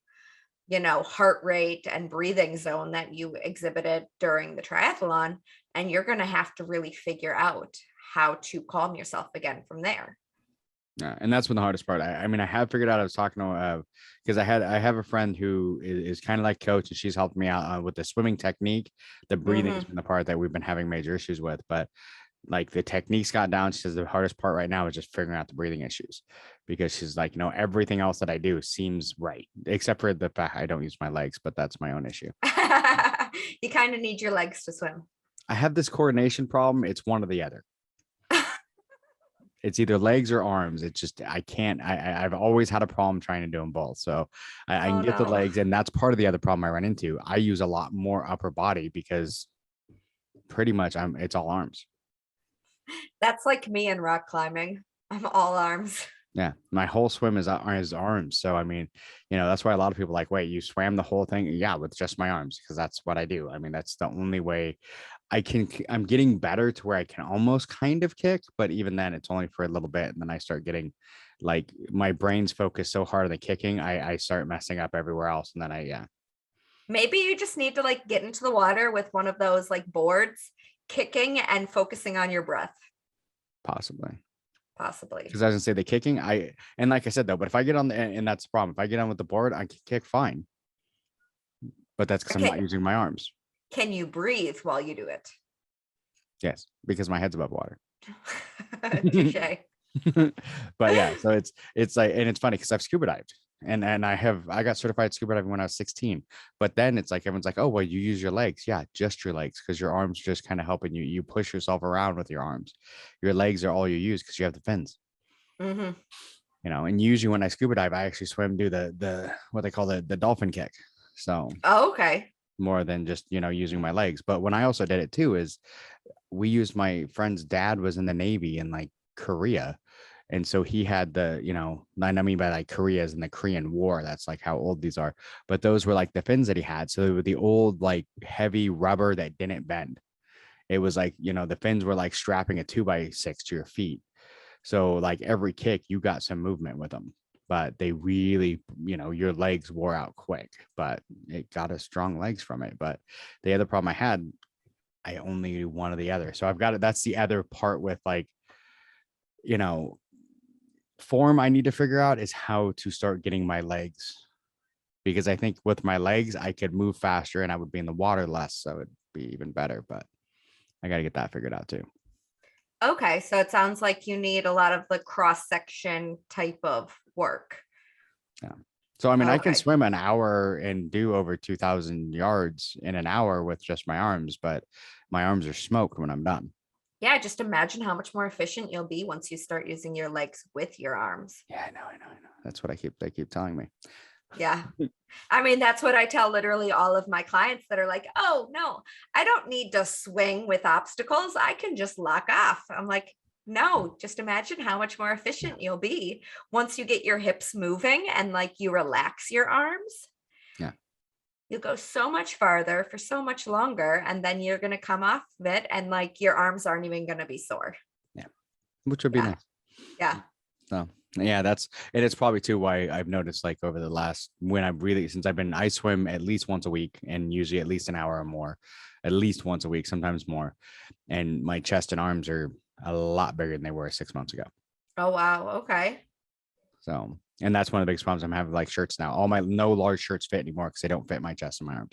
you know, heart rate and breathing zone that you exhibited during the triathlon. And you're going to have to really figure out how to calm yourself again from there. Yeah, and that's been the hardest part. I mean, I have figured out. I was talking to because I have a friend who is kind of like coach, and she's helped me out with the swimming technique. The breathing has been the part that we've been having major issues with, but like the techniques got down. She says the hardest part right now is just figuring out the breathing issues, because she's like, you know, everything else that I do seems right, except for the fact I don't use my legs, but that's my own issue. You kind of need your legs to swim. I have this coordination problem. It's one or the other. It's either legs or arms. It's just, I can't, I've always had a problem trying to do them both. So I can get the legs, and that's part of the other problem I run into. I use a lot more upper body because pretty much it's all arms. That's like me in rock climbing. I'm all arms. Yeah. My whole swim is arms. So, I mean, you know, that's why a lot of people are like, wait, you swam the whole thing? Yeah, with just my arms, because that's what I do. I mean, that's the only way I'm getting better to where I can almost kind of kick, but even then it's only for a little bit. And then I start getting like my brain's focused so hard on the kicking, I start messing up everywhere else. And then maybe you just need to like get into the water with one of those like boards, kicking and focusing on your breath. Possibly. Because I was gonna say the kicking, and like I said though, but if I get on and that's the problem. If I get on with the board, I can kick fine. But that's because I'm not using my arms. Can you breathe while you do it? Yes, because my head's above water. Touche. But yeah, so it's like, and it's funny because I've scuba dived, And I got certified scuba diving when I was 16. But then it's like everyone's like, oh, well, you use your legs. Yeah, just your legs, because your arms just kind of helping you. You push yourself around with your arms. Your legs are all you use because you have the fins. Mm-hmm. And usually when I scuba dive, I actually swim, do the what they call the dolphin kick. So Oh, okay. more than just, using my legs. But when I also did it too, is we used, my friend's dad was in the Navy in like Korea. And so he had I mean by like Korea is in the Korean War. That's like how old these are. But those were like the fins that he had. So they were the old, like heavy rubber that didn't bend. It was like, the fins were like strapping a 2x6 to your feet. So like every kick, you got some movement with them, but they really, your legs wore out quick, but it got us strong legs from it. But the other problem I had, I only do one or the other. So I've got it. That's the other part with like, form I need to figure out is how to start getting my legs, because I think with my legs, I could move faster and I would be in the water less. So it'd be even better, but I got to get that figured out too. Okay. So it sounds like you need a lot of the cross section type of work. Yeah. So, I mean, I can Okay. swim an hour and do over 2,000 yards in an hour with just my arms, but my arms are smoked when I'm done. Yeah. Just imagine how much more efficient you'll be once you start using your legs with your arms. Yeah, I know. That's what they keep telling me. Yeah. I mean, that's what I tell literally all of my clients that are like, oh, no, I don't need to swing with obstacles. I can just lock off. I'm like, no, just imagine how much more efficient you'll be once you get your hips moving and like you relax your arms. Yeah. You'll go so much farther for so much longer. And then you're going to come off of it and like your arms aren't even going to be sore. Yeah. Which would be nice. Yeah. So yeah, it's probably too why I've noticed like over the last, since I swim at least once a week and usually at least an hour or more, at least once a week, sometimes more. And my chest and arms are a lot bigger than they were 6 months ago. Oh, wow. Okay. So, and that's one of the biggest problems I'm having, like shirts now. No large shirts fit anymore because they don't fit my chest and my arms.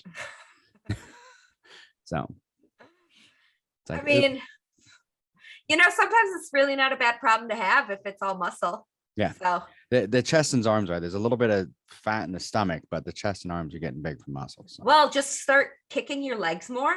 So it's like, I mean, sometimes it's really not a bad problem to have if it's all muscle. Yeah. So the chest and arms there's a little bit of fat in the stomach, but the chest and arms are getting big from muscles. So. Well, just start kicking your legs more,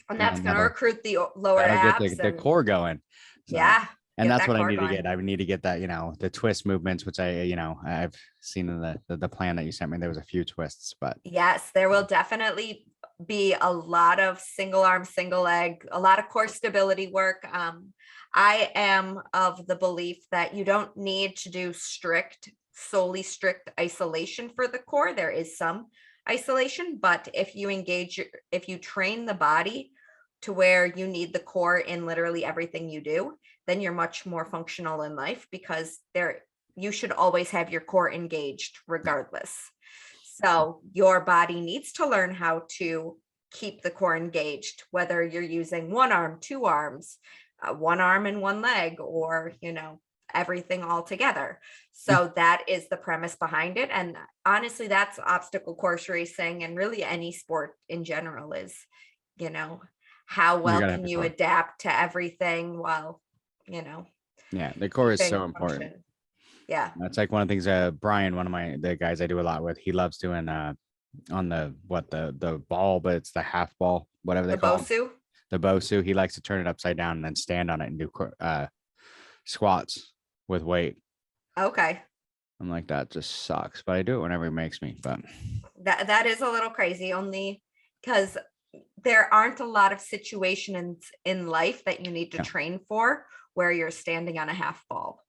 and that's going to recruit the lower abs. Get the core going. So, yeah. And that's what I need to get. I need to get that, the twist movements, which I've seen in the plan that you sent me. There was a few twists, but yes, there will definitely be a lot of single arm, single leg, a lot of core stability work. I am of the belief that you don't need to do solely strict isolation for the core. There is some isolation, but if you train the body to where you need the core in literally everything you do, then you're much more functional in life, because you should always have your core engaged regardless. So your body needs to learn how to keep the core engaged, whether you're using one arm, two arms, one arm and one leg, or, everything all together. So that is the premise behind it. And honestly, that's obstacle course racing and really any sport in general is, how well can you adapt to everything while, yeah, the core is so important. Yeah. That's like one of the things, Brian, one of the guys I do a lot with, he loves doing on the ball, but it's the half ball, whatever they call it. The Bosu. He likes to turn it upside down and then stand on it and do squats with weight. Okay. I'm like, that just sucks, but I do it whenever he makes me. But that is a little crazy, only because there aren't a lot of situations in life that you need to train for where you're standing on a half ball.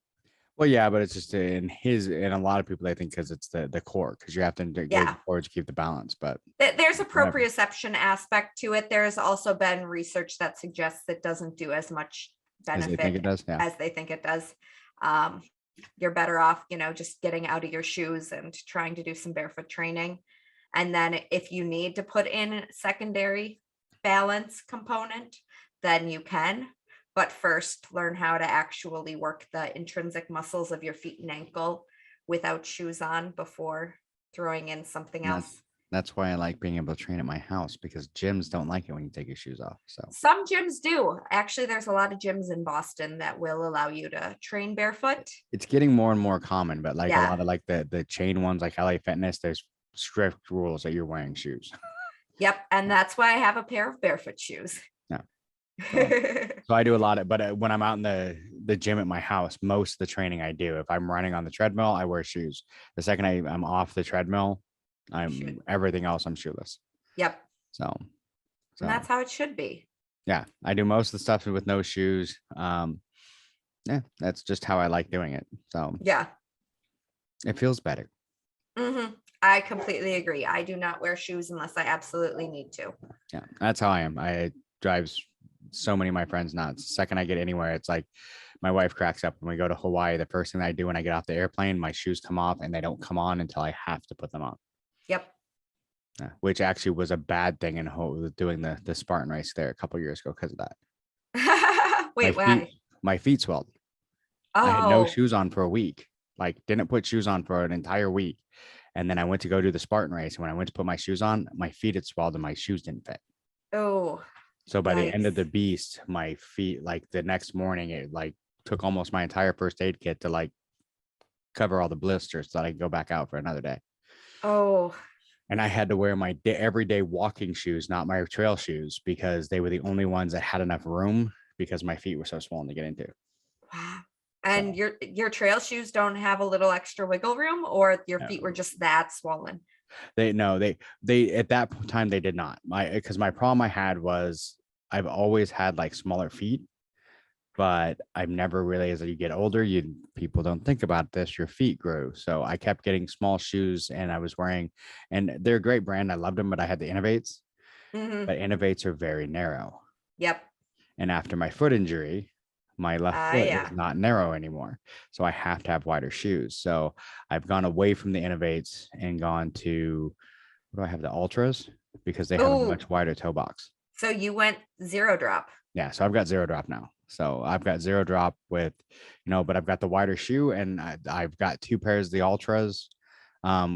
Well, yeah, but it's just in a lot of people, they think because it's the core, because you have to go forward to keep the balance. But there's a proprioception aspect to it. There's also been research that suggests it doesn't do as much benefit as they think it does. Yeah. As they think it does. You're better off, just getting out of your shoes and trying to do some barefoot training. And then if you need to put in a secondary balance component, then you can. But first, learn how to actually work the intrinsic muscles of your feet and ankle without shoes on before throwing in something else. That's why I like being able to train at my house, because gyms don't like it when you take your shoes off. So Some gyms do. Actually, there's a lot of gyms in Boston that will allow you to train barefoot. it's getting more and more common, but like a Yeah. lot of like the chain ones like LA Fitness, there's strict rules that you're wearing shoes. Yep. And that's why I have a pair of barefoot shoes. Yeah. So I do a lot of, but when I'm out in the gym at my house, most of the training I do, if I'm running on the treadmill, I wear shoes. The second I'm off the treadmill, Shoot. everything else, I'm shoeless. Yep. So And that's how it should be. yeah, I do most of the stuff with no shoes. Yeah, that's just how I like doing it. So Yeah. it feels better. I completely agree. I do not wear shoes unless I absolutely need to. Yeah, that's how I am. It drives so many of my friends nuts. The second I get anywhere, it's like my wife cracks up when we go to Hawaii. The first thing I do when I get off the airplane, my shoes come off and they don't come on until I have to put them on. Yep. Which actually was a bad thing in doing the Spartan race there a couple of years ago because of that. Wait, why? My feet swelled. Oh, I had no shoes on for a week. Like didn't put shoes on for an entire week. And then I went to go do the Spartan race. And when I went to put my shoes on, my feet had swelled and my shoes didn't fit. Oh. So by the end of Yikes. the beast, my feet, like the next morning, it like took almost my entire first aid kit to like cover all the blisters so that I could go back out for another day. Oh. And I had to wear my everyday walking shoes, not my trail shoes, because they were the only ones that had enough room because my feet were so swollen to get into. Wow. And your trail shoes don't have a little extra wiggle room, or your feet were just that swollen? They at that time they did not. Because my problem I had was I've always had like smaller feet, but I've never really, as you get older, people don't think about this, your feet grew. So I kept getting small shoes and I was wearing, and they're a great brand. I loved them, but I had the Innovates, but Innovates are very narrow. Yep. And after my foot injury, my left foot Yeah. is not narrow anymore. So I have to have wider shoes. So I've gone away from the Innovates and gone to, what do I have? The Ultras, because they have a much wider toe box. So you went zero drop. Yeah. So I've got zero drop now. So I've got zero drop with, but I've got the wider shoe and I've got 2 pairs of the Ultras,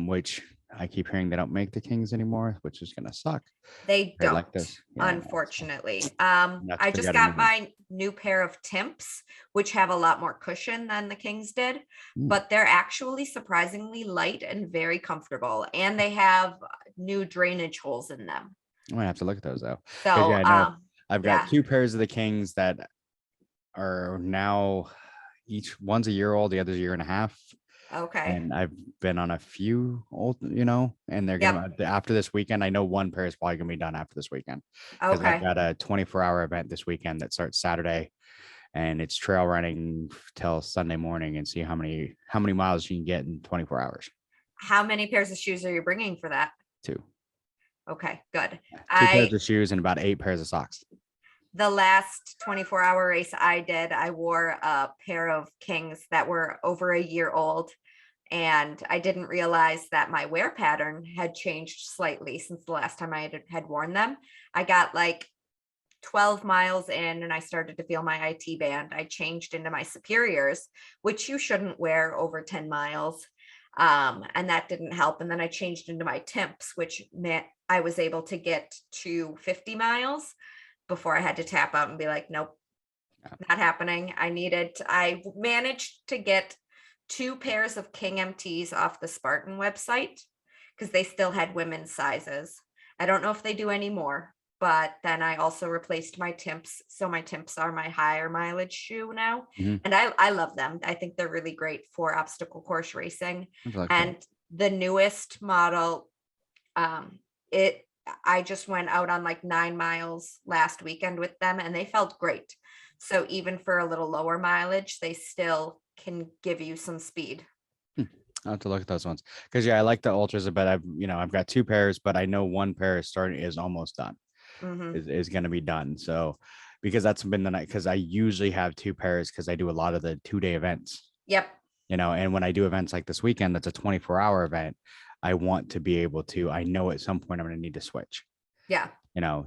which I keep hearing they don't make the Kings anymore, which is going to suck. They don't, like this. Yeah, unfortunately. I just got my new pair of Timps, which have a lot more cushion than the Kings did, but they're actually surprisingly light and very comfortable. And they have new drainage holes in them. I'm going to have to look at those though. So I've got 2 pairs of the Kings that are now one's a year old, the other's a year and a half. Okay. And I've been on a few old, and they're gonna after this weekend. I know one pair is probably gonna be done after this weekend. Because I've got a 24-hour event this weekend that starts Saturday, and it's trail running till Sunday morning, and see how many miles you can get in 24 hours. How many pairs of shoes are you bringing for that? 2. Okay, good. 2 pairs of shoes and about 8 pairs of socks. The last 24-hour race I did, I wore a pair of Kings that were over a year old. And I didn't realize that my wear pattern had changed slightly since the last time I had worn them. I got like 12 miles in and I started to feel my IT band. I changed into my Superiors, which you shouldn't wear over 10 miles. And that didn't help. And then I changed into my Timps, which meant I was able to get to 50 miles before I had to tap out and be like, nope, not happening. I managed to get 2 pairs of King MTs off the Spartan website because they still had women's sizes. I don't know if they do anymore, but then I also replaced my Timps. So my Timps are my higher mileage shoe now. And I love them. I think they're really great for obstacle course racing. And the newest model, I just went out on like 9 miles last weekend with them and they felt great. So even for a little lower mileage, they still can give you some speed. I'll have to look at those ones because I like the Ultras, but I've got 2 pairs, but I know one pair is almost done, is going to be done. So because that's been the night, because I usually have 2 pairs because I do a lot of the 2-day events. Yep. And when I do events like this weekend, that's a 24-hour event. I want to be able to, I know at some point I'm going to need to switch. Yeah.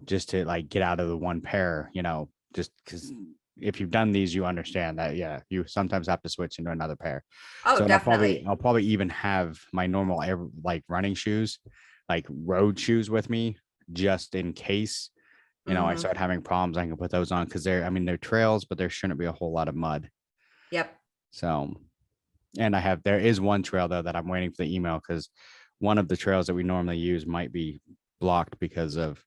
Just to like get out of the one pair, just because if you've done these, you understand that, you sometimes have to switch into another pair. Oh, so definitely. I'll probably even have my normal like running shoes, like road shoes with me just in case, I start having problems. I can put those on because they're trails, but there shouldn't be a whole lot of mud. Yep. So, and there is one trail though that I'm waiting for the email because one of the trails that we normally use might be blocked because there's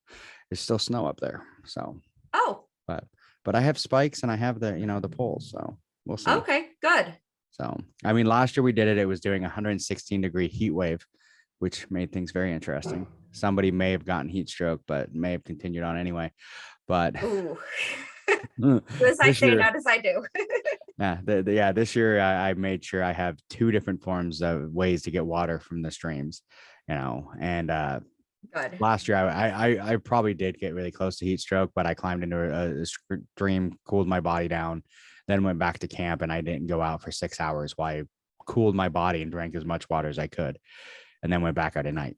still snow up there. So, but I have spikes and I have the poles, so we'll see. Okay, good. So, I mean, last year we did it. It was doing 116-degree heat wave, which made things very interesting. Somebody may have gotten heat stroke, but may have continued on anyway. But ooh. As I say, not as I do. This year I made sure I have 2 different forms of ways to get water from the streams, and good. Last year I probably did get really close to heat stroke, but I climbed into a stream, cooled my body down, then went back to camp, and I didn't go out for 6 hours while I cooled my body and drank as much water as I could, and then went back out at night.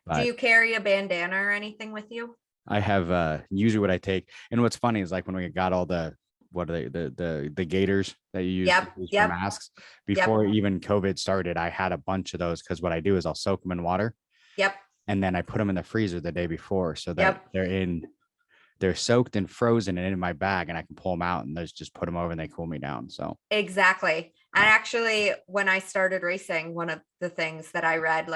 But do you carry a bandana or anything with you? I have usually what I take, and what's funny is like when we got all the the gaiters that you use for masks before even COVID started, I had a bunch of those because what I do is I'll soak them in water. Yep. And then I put them in the freezer the day before so that they're soaked and frozen and in my bag, and I can pull them out and just put them over and they cool me down. So exactly. And actually, when I started racing, one of the things that I read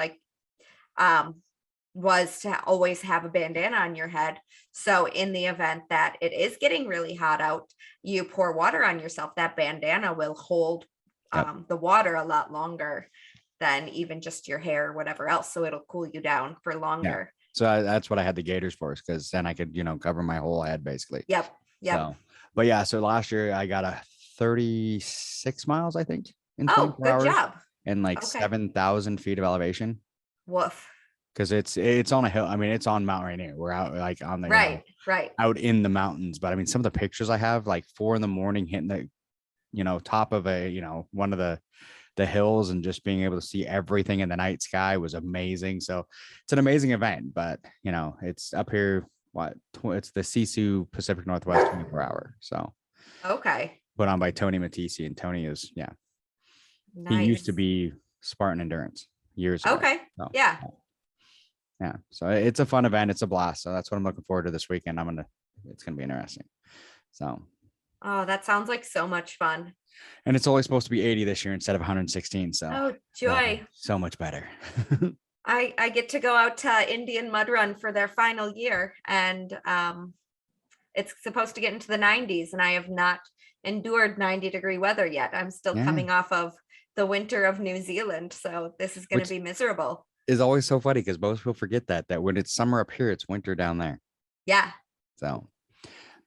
was to always have a bandana on your head. So in the event that it is getting really hot out, you pour water on yourself, that bandana will hold the water a lot longer than even just your hair or whatever else. So it'll cool you down for longer. Yeah. So that's what I had the gaiters for, because then I could, cover my whole head basically. Yep. So, but yeah, so last year I got a 36 miles, I think, in 24 good hours job. And 7,000 feet of elevation. Woof. Because it's on a hill. I mean, it's on Mount Rainier. We're out like on the right out in the mountains. But I mean, some of the pictures I have, like 4 a.m, hitting the top of one of the hills and just being able to see everything in the night sky was amazing. So it's an amazing event. But it's up here. It's the Sisu Pacific Northwest 24-hour. So okay. Put on by Tony Matisse, and Tony is nice. He used to be Spartan Endurance years ago. Okay. So, yeah. Yeah. So it's a fun event. It's a blast. So that's what I'm looking forward to this weekend. It's going to be interesting. So. Oh, that sounds like so much fun. And it's only supposed to be 80 this year instead of 116. So. Oh, joy. So much better. I get to go out to Indian Mud Run for their final year, and it's supposed to get into the 90s, and I have not endured 90-degree weather yet. I'm still coming off of the winter of New Zealand. So this is going to be miserable. Is always so funny because most people forget that when it's summer up here, it's winter down there. Yeah. So,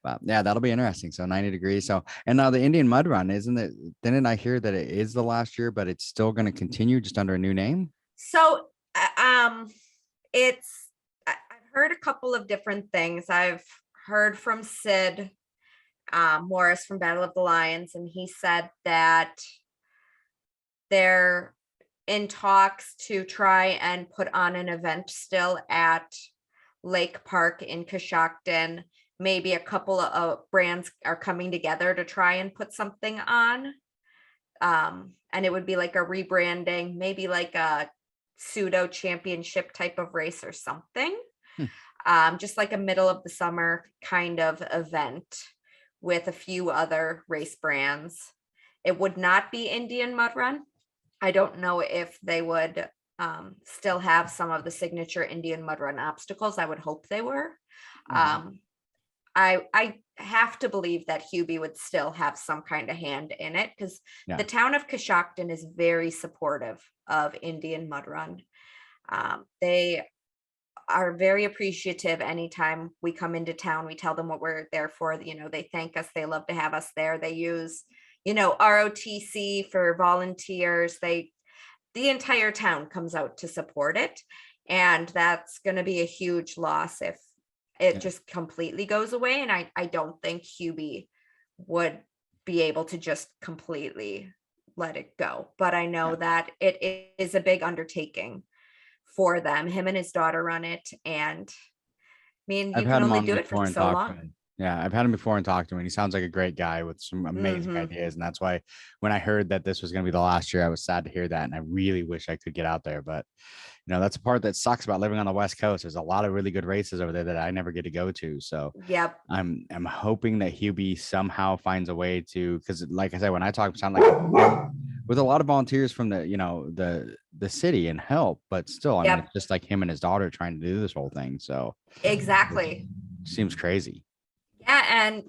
but yeah, that'll be interesting. So 90 degrees. So, and now the Indian Mud Run, didn't I hear that it is the last year, but it's still going to continue just under a new name? So, I've heard a couple of different things. I've heard from Sid Morris from Battle of the Lions, and he said that they're in talks to try and put on an event still at Lake Park in Coshocton. Maybe a couple of brands are coming together to try and put something on. And it would be like a rebranding, maybe like a pseudo championship type of race or something. Just like a middle of the summer kind of event with a few other race brands. It would not be Indian Mud Run. I don't know if they would still have some of the signature Indian Mud Run obstacles. I would hope they were. I have to believe that Hubie would still have some kind of hand in it, because the town of Coshocton is very supportive of Indian Mud Run. They are very appreciative anytime we come into town. We tell them what we're there for. They thank us. They love to have us there. They use ROTC for volunteers. The entire town comes out to support it. And that's going to be a huge loss if it just completely goes away. And I don't think Hubie would be able to just completely let it go. But I know that it is a big undertaking for them. Him and his daughter run it. And I mean, you can only do it for so long. Yeah, I've had him before and talked to him, and he sounds like a great guy with some amazing ideas. And that's why when I heard that this was going to be the last year, I was sad to hear that. And I really wish I could get out there. But, that's a part that sucks about living on the West Coast. There's a lot of really good races over there that I never get to go to. So Yep. I'm hoping that Hubie somehow finds a way to, because like I said, when I talk, sound like with a lot of volunteers from the city and help, but still, I mean, it's just like him and his daughter trying to do this whole thing. So Exactly. Seems crazy. Yeah. And,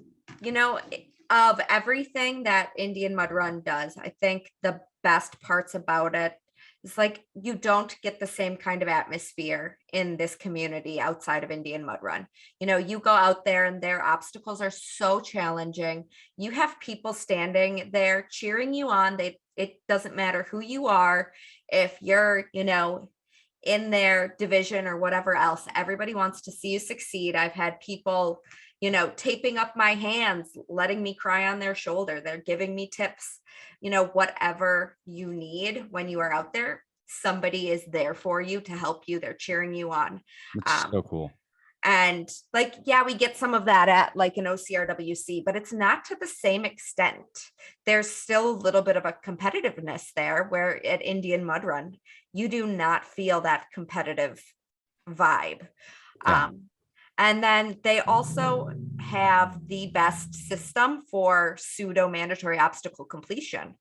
of everything that Indian Mud Run does, I think the best parts about it is like you don't get the same kind of atmosphere in this community outside of Indian Mud Run. You go out there and their obstacles are so challenging. You have people standing there cheering you on. It doesn't matter who you are. If you're, in their division or whatever else, everybody wants to see you succeed. I've had people, taping up my hands, letting me cry on their shoulder. They're giving me tips, whatever you need when you are out there, somebody is there for you to help you. They're cheering you on. That's so cool. And like, yeah, we get some of that at like an OCRWC, but it's not to the same extent. There's still a little bit of a competitiveness there, where at Indian Mud Run, you do not feel that competitive vibe. Yeah. And then they also have the best system for pseudo mandatory obstacle completion,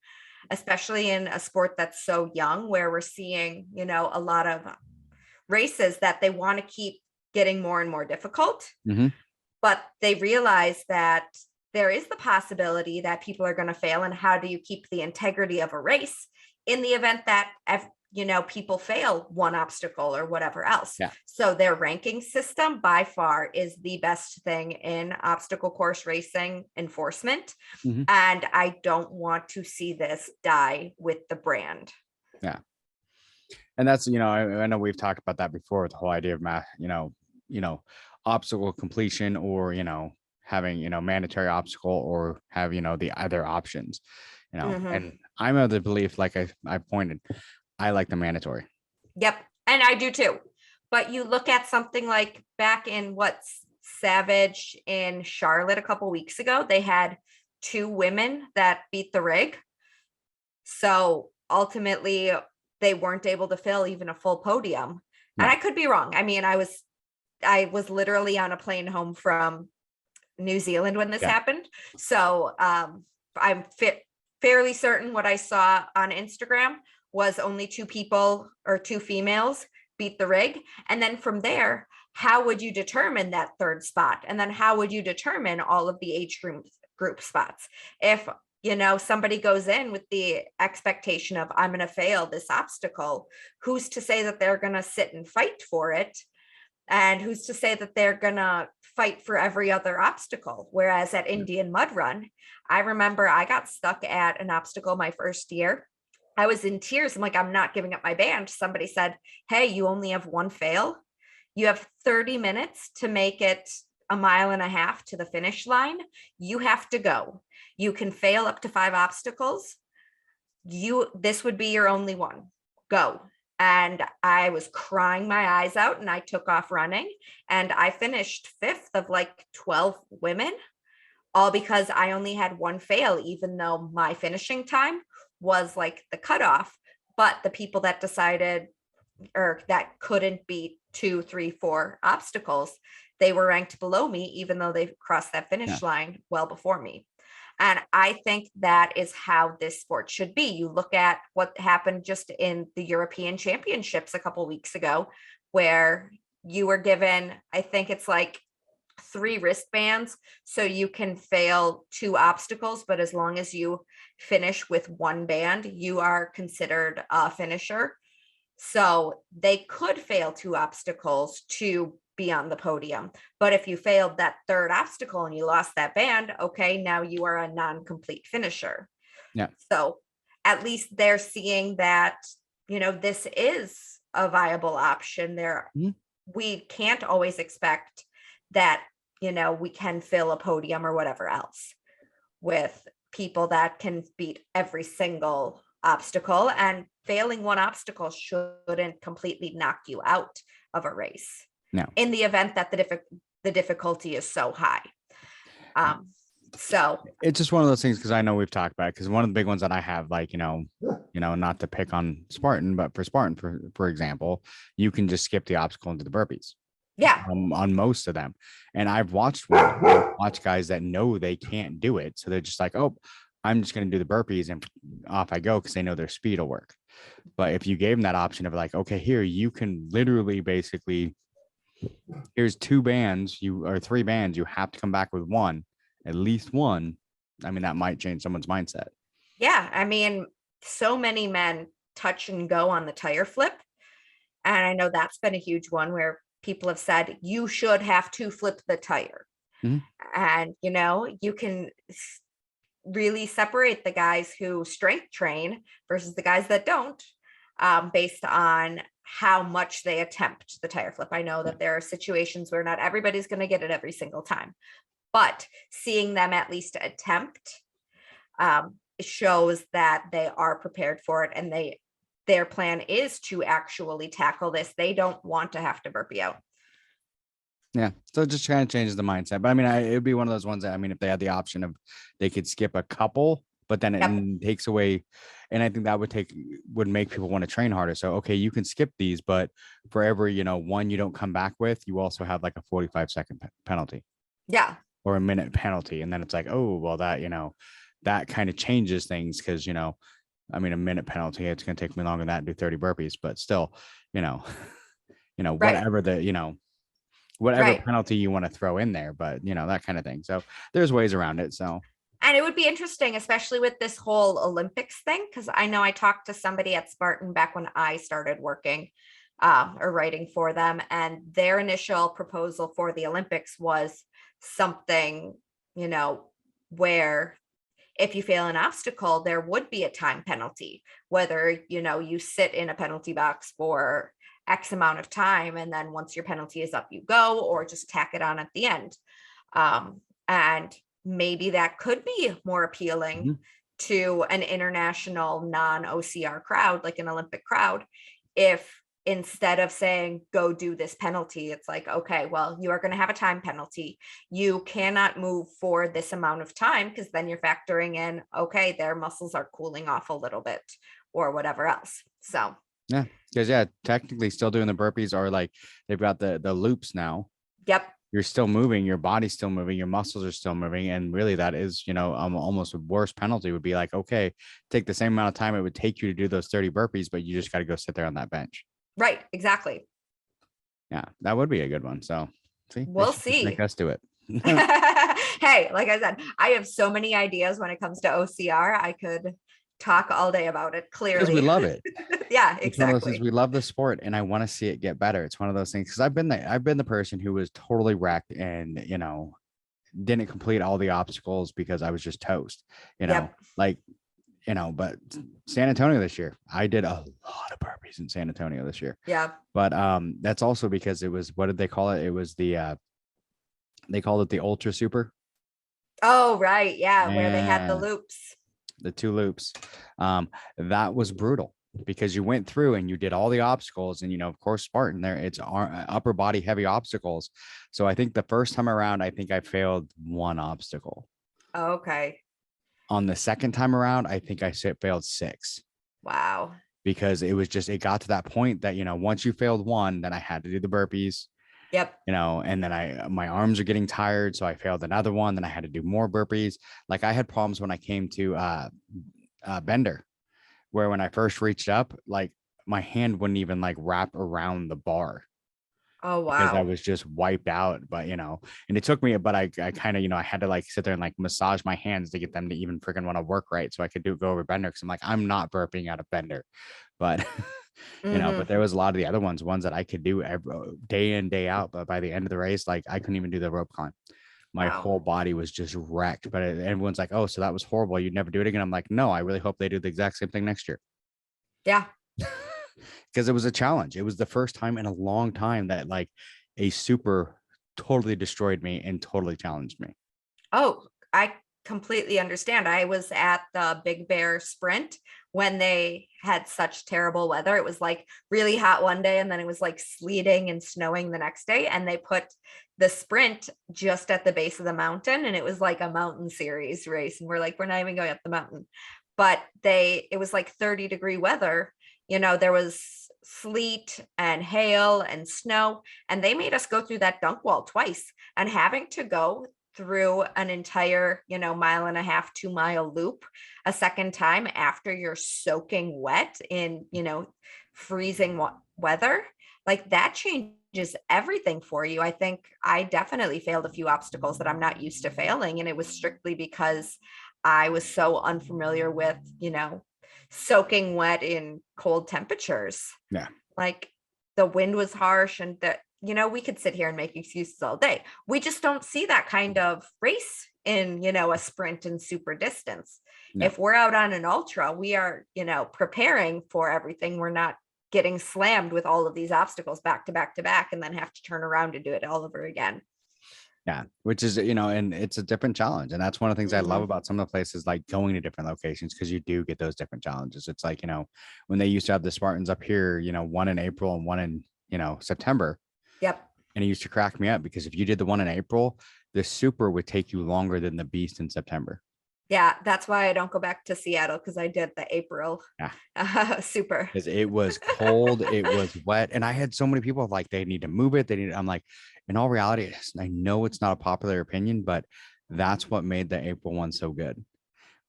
especially in a sport that's so young, where we're seeing, a lot of races that they want to keep getting more and more difficult. But they realize that there is the possibility that people are going to fail. And how do you keep the integrity of a race in the event that people fail one obstacle or whatever else? Yeah. So their ranking system by far is the best thing in obstacle course racing enforcement. And I don't want to see this die with the brand. Yeah. And that's, I know we've talked about that before, with the whole idea of obstacle completion, or, having, mandatory obstacle, or have, the other options, and I'm of the belief, like I pointed, I like the mandatory. Yep. And I do too. But you look at something like back in Savage in Charlotte a couple weeks ago, they had 2 women that beat the rig. So ultimately they weren't able to fill even a full podium. No. And I could be wrong. I mean, I was literally on a plane home from New Zealand when this happened. So I'm fairly certain what I saw on Instagram was only 2 people or 2 females beat the rig. And then from there, how would you determine that 3rd spot? And then how would you determine all of the age group spots? If, somebody goes in with the expectation of, I'm going to fail this obstacle, who's to say that they're going to sit and fight for it? And who's to say that they're going to fight for every other obstacle? Whereas at Indian Mud Run, I remember I got stuck at an obstacle my first year. I was in tears. I'm like, I'm not giving up my band. Somebody said, hey, you only have 1 fail. You have 30 minutes to make it 1.5 miles to the finish line. You have to go. You can fail up to 5 obstacles. This would be your only one. Go. And I was crying my eyes out, and I took off running, and I finished 5th of like 12 women, all because I only had 1 fail, even though my finishing time was like the cutoff. But the people that decided, or that couldn't beat 2, 3, 4 obstacles, they were ranked below me, even though they crossed that finish line well before me. And I think that is how this sport should be. You look at what happened just in the European Championships a couple weeks ago, where you were given, I think it's like 3 wristbands, so you can fail 2 obstacles, but as long as you finish with 1 band, you are considered a finisher. So they could fail 2 obstacles to be on the podium. But if you failed that 3rd obstacle and you lost that band, okay, now you are a non-complete finisher. Yeah. So at least they're seeing that, this is a viable option there. We can't always expect that, we can fill a podium or whatever else with people that can beat every single obstacle, and failing 1 obstacle shouldn't completely knock you out of a race. No. In the event that the difficulty is so high. So it's just one of those things, because I know we've talked about it, because one of the big ones that I have, like, not to pick on Spartan, but for Spartan, for example, you can just skip the obstacle into the burpees. Yeah. On most of them. And I've watched guys that know they can't do it. So they're just like, oh, I'm just going to do the burpees and off I go, because they know their speed will work. But if you gave them that option of like, okay, here, you can literally basically, here's 2 bands, or 3 bands, you have to come back with one, at least one. I mean, that might change someone's mindset. Yeah. I mean, so many men touch and go on the tire flip. And I know that's been a huge one where people have said you should have to flip the tire. And, you can really separate the guys who strength train versus the guys that don't, based on how much they attempt the tire flip. I know that there are situations where not everybody's going to get it every single time, but seeing them at least attempt shows that they are prepared for it, and their plan is to actually tackle this. They don't want to have to burpee out. Yeah. So it just kind of changes the mindset. But I mean, it would be one of those ones that, I mean, if they had the option of, they could skip a couple, but then it takes away. And I think that would make people want to train harder. So, okay, you can skip these, but for every, one you don't come back with, you also have like a 45-second penalty. Yeah. Or a minute penalty. And then it's like, oh, well, that, that kind of changes things, because, I mean, a minute penalty, it's going to take me longer than that to do 30 burpees, but still, whatever the, whatever penalty you want to throw in there, but that kind of thing. So there's ways around it. So, and it would be interesting, especially with this whole Olympics thing, because I know I talked to somebody at Spartan back when I started working or writing for them, and their initial proposal for the Olympics was something, where if you fail an obstacle, there would be a time penalty, whether, you sit in a penalty box for X amount of time, and then once your penalty is up, you go, or just tack it on at the end. And maybe that could be more appealing to an international non-OCR crowd, like an Olympic crowd, if instead of saying, go do this penalty, it's like, okay, well, you are going to have a time penalty. You cannot move for this amount of time, because then you're factoring in, okay, their muscles are cooling off a little bit or whatever else. So yeah, because technically still doing the burpees, are like, they've got the loops now. Yep. You're still moving, your body's still moving, your muscles are still moving. And really that is, almost a worse penalty would be like, okay, take the same amount of time it would take you to do those 30 burpees, but you just got to go sit there on that bench. Right. Exactly. Yeah, that would be a good one. So we'll see. Make us do it. Hey, like I said, I have so many ideas when it comes to OCR. I could talk all day about it. Clearly, because we love it. Yeah, exactly. It's one of those things, we love the sport, and I want to see it get better. It's one of those things, because I've been the person who was totally wrecked and didn't complete all the obstacles because I was just toast. But San Antonio this year, I did a lot of burpees in San Antonio this year. Yeah. But that's also because it was, what did they call it? It was they called it the Ultra Super. Oh, right. Yeah. Where they had the loops. The 2 loops. That was brutal, because you went through and you did all the obstacles, and of course Spartan there, it's upper body heavy obstacles. So I think the first time around, I think I failed 1 obstacle. Oh, okay. On the second time around, I think I failed 6. Wow. Because it got to that point that, once you failed 1, then I had to do the burpees. Yep. And then my arms are getting tired. So I failed another one. Then I had to do more burpees. Like, I had problems when I came to bender, where when I first reached up, like, my hand wouldn't even like wrap around the bar. Oh, wow. Because I was just wiped out. But, and it took me, but I kind of, I had to like sit there and like massage my hands to get them to even freaking want to work right. So I could go over bender. Cause I'm like, I'm not burping out of bender, but but there was a lot of the other ones that I could do every day in, day out. But by the end of the race, like, I couldn't even do the rope climb. My whole body was just wrecked. But everyone's like, oh, so that was horrible, you'd never do it again. I'm like, no, I really hope they do the exact same thing next year. Yeah. Because it was a challenge. It was the first time in a long time that like a super totally destroyed me and totally challenged me. Oh, I completely understand. I was at the Big Bear Sprint when they had such terrible weather. It was like really hot one day and then it was like sleeting and snowing the next day. And they put the sprint just at the base of the mountain, and it was like a mountain series race. And we're like, we're not even going up the mountain. But it was like 30-degree weather. There was sleet and hail and snow, and they made us go through that dunk wall twice, and having to go through an entire, 1.5-mile, 2-mile loop a second time after you're soaking wet in, freezing weather, like that changes everything for you. I think I definitely failed a few obstacles that I'm not used to failing. And it was strictly because I was so unfamiliar with, soaking wet in cold temperatures. Yeah. Like the wind was harsh, and we could sit here and make excuses all day. We just don't see that kind of race in, a sprint and super distance. No. If we're out on an ultra, we are, preparing for everything. We're not getting slammed with all of these obstacles back to back to back and then have to turn around and do it all over again. Yeah, which is, and it's a different challenge. And that's one of the things I love about some of the places, like going to different locations, because you do get those different challenges. It's like, when they used to have the Spartans up here, one in April and one in, September. Yep. And it used to crack me up because if you did the one in April, the super would take you longer than the beast in September. Yeah, that's why I don't go back to Seattle, because I did the April super. Because it was cold, it was wet, and I had so many people like they need to move it. I'm like, in all reality, I know it's not a popular opinion, but that's what made the April one so good.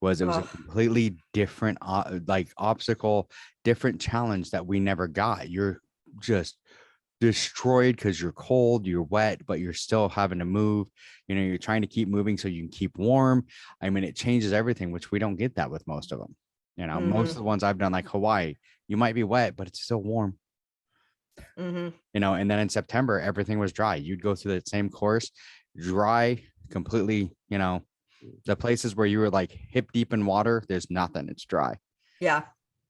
Was it was a completely different obstacle, different challenge that we never got. You're just destroyed because you're cold, you're wet, but you're still having to move. You're trying to keep moving so you can keep warm. I mean, it changes everything, which we don't get that with most of them. Most of the ones I've done, like Hawaii, you might be wet, but it's still warm. And then in September, everything was dry. You'd go through the same course, dry, completely, the places where you were like hip deep in water, there's nothing, it's dry. Yeah.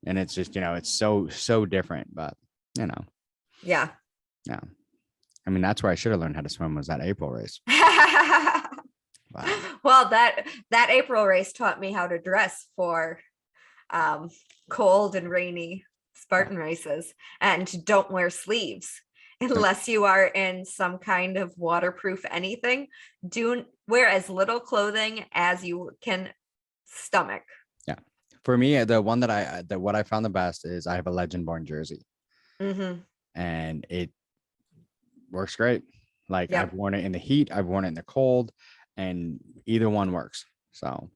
And it's just, it's so different, but yeah. Yeah. I mean, that's where I should have learned how to swim, was that April race. Wow. Well, that April race taught me how to dress for cold and rainy Spartan races, and don't wear sleeves unless you are in some kind of waterproof anything. Do wear as little clothing as you can stomach. Yeah. For me, the one what I found the best is I have a Legend Born jersey. And it works great. Like, yep. I've worn it in the heat, I've worn it in the cold, and either one works. So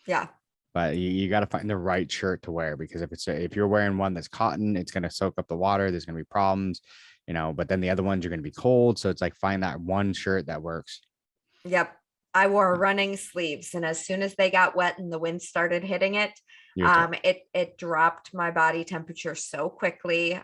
yeah, but you got to find the right shirt to wear, because if you're wearing one that's cotton, it's going to soak up the water, there's going to be problems, but then the other ones are going to be cold. So it's like, find that one shirt that works. Yep. I wore running sleeves, and as soon as they got wet and the wind started hitting it, it dropped my body temperature so quickly.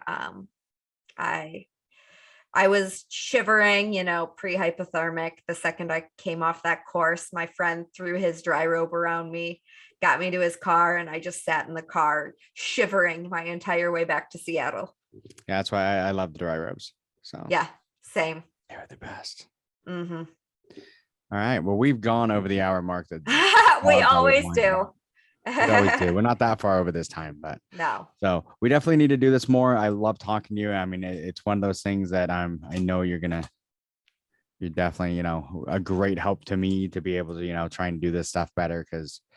I was shivering, pre-hypothermic. The second I came off that course, my friend threw his dry robe around me, got me to his car, and I just sat in the car shivering my entire way back to Seattle. Yeah, that's why I love the dry robes. So yeah, same. They're the best. Mm-hmm. All right. Well, we've gone over the hour mark. We always do. We always do. We're not that far over this time, but no. So we definitely need to do this more. I love talking to you. I mean, it's one of those things that I know you're definitely, a great help to me to be able to, try and do this stuff better.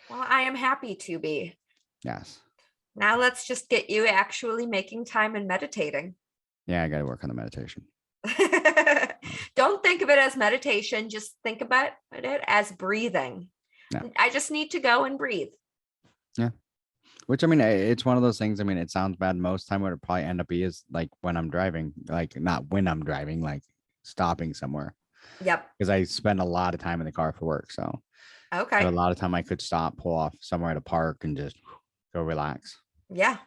Well, I am happy to be. Yes. Now let's just get you actually making time and meditating. Yeah, I got to work on the meditation. Don't think of it as meditation. Just think about it as breathing. Yeah. I just need to go and breathe. Yeah. Which, I mean, it's one of those things. I mean, it sounds bad. Most time what it probably end up be is like when I'm driving, like not when I'm driving, like stopping somewhere. Yep. Because I spend a lot of time in the car for work. So okay. A lot of time I could stop, pull off somewhere at a park and just go relax. Yeah.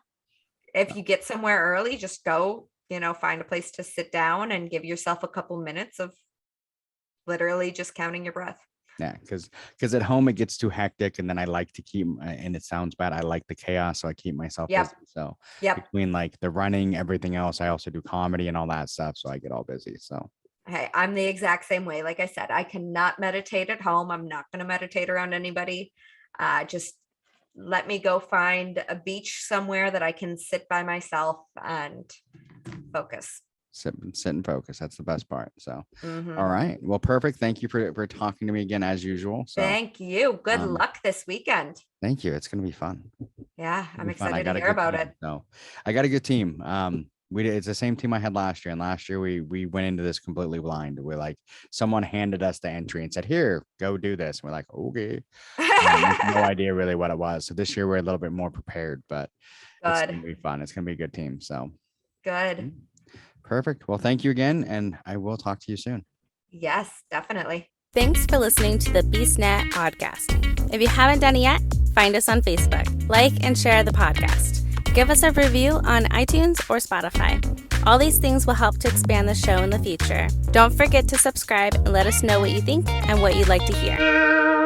If you get somewhere early, just go, find a place to sit down and give yourself a couple minutes of literally just counting your breath. Yeah, because at home it gets too hectic, and then I like to keep, and it sounds bad, I like the chaos, so I keep myself busy. So between like the running, everything else, I also do comedy and all that stuff, so I get all busy. So Hey, I'm the exact same way. Like I said, I cannot meditate at home. I'm not going to meditate around anybody. Just let me go find a beach somewhere that I can sit by myself and focus. Sit and focus. That's the best part. So, Mhm. all right. Well, perfect. Thank you for talking to me again, as usual. So Thank you. Good luck this weekend. thank you. It's going to be fun. Yeah, I'm It'll be fun. excited to hear about it. So I got a good team. It's the same team I had last year. And last year we went into this completely blind. We're like, someone handed us the entry and said, here, go do this. And we're like, okay. No idea really what it was. So this year we're a little bit more prepared, but it's Good. going to be fun. It's going to be a good team. So Good. perfect. Well, thank you again. And I will talk to you soon. Yes, definitely. Thanks for listening to the BeastNet podcast. If you haven't done it yet, find us on Facebook, like and share the podcast. Give us a review on iTunes or Spotify. All these things will help to expand the show in the future. Don't forget to subscribe and let us know what you think and what you'd like to hear.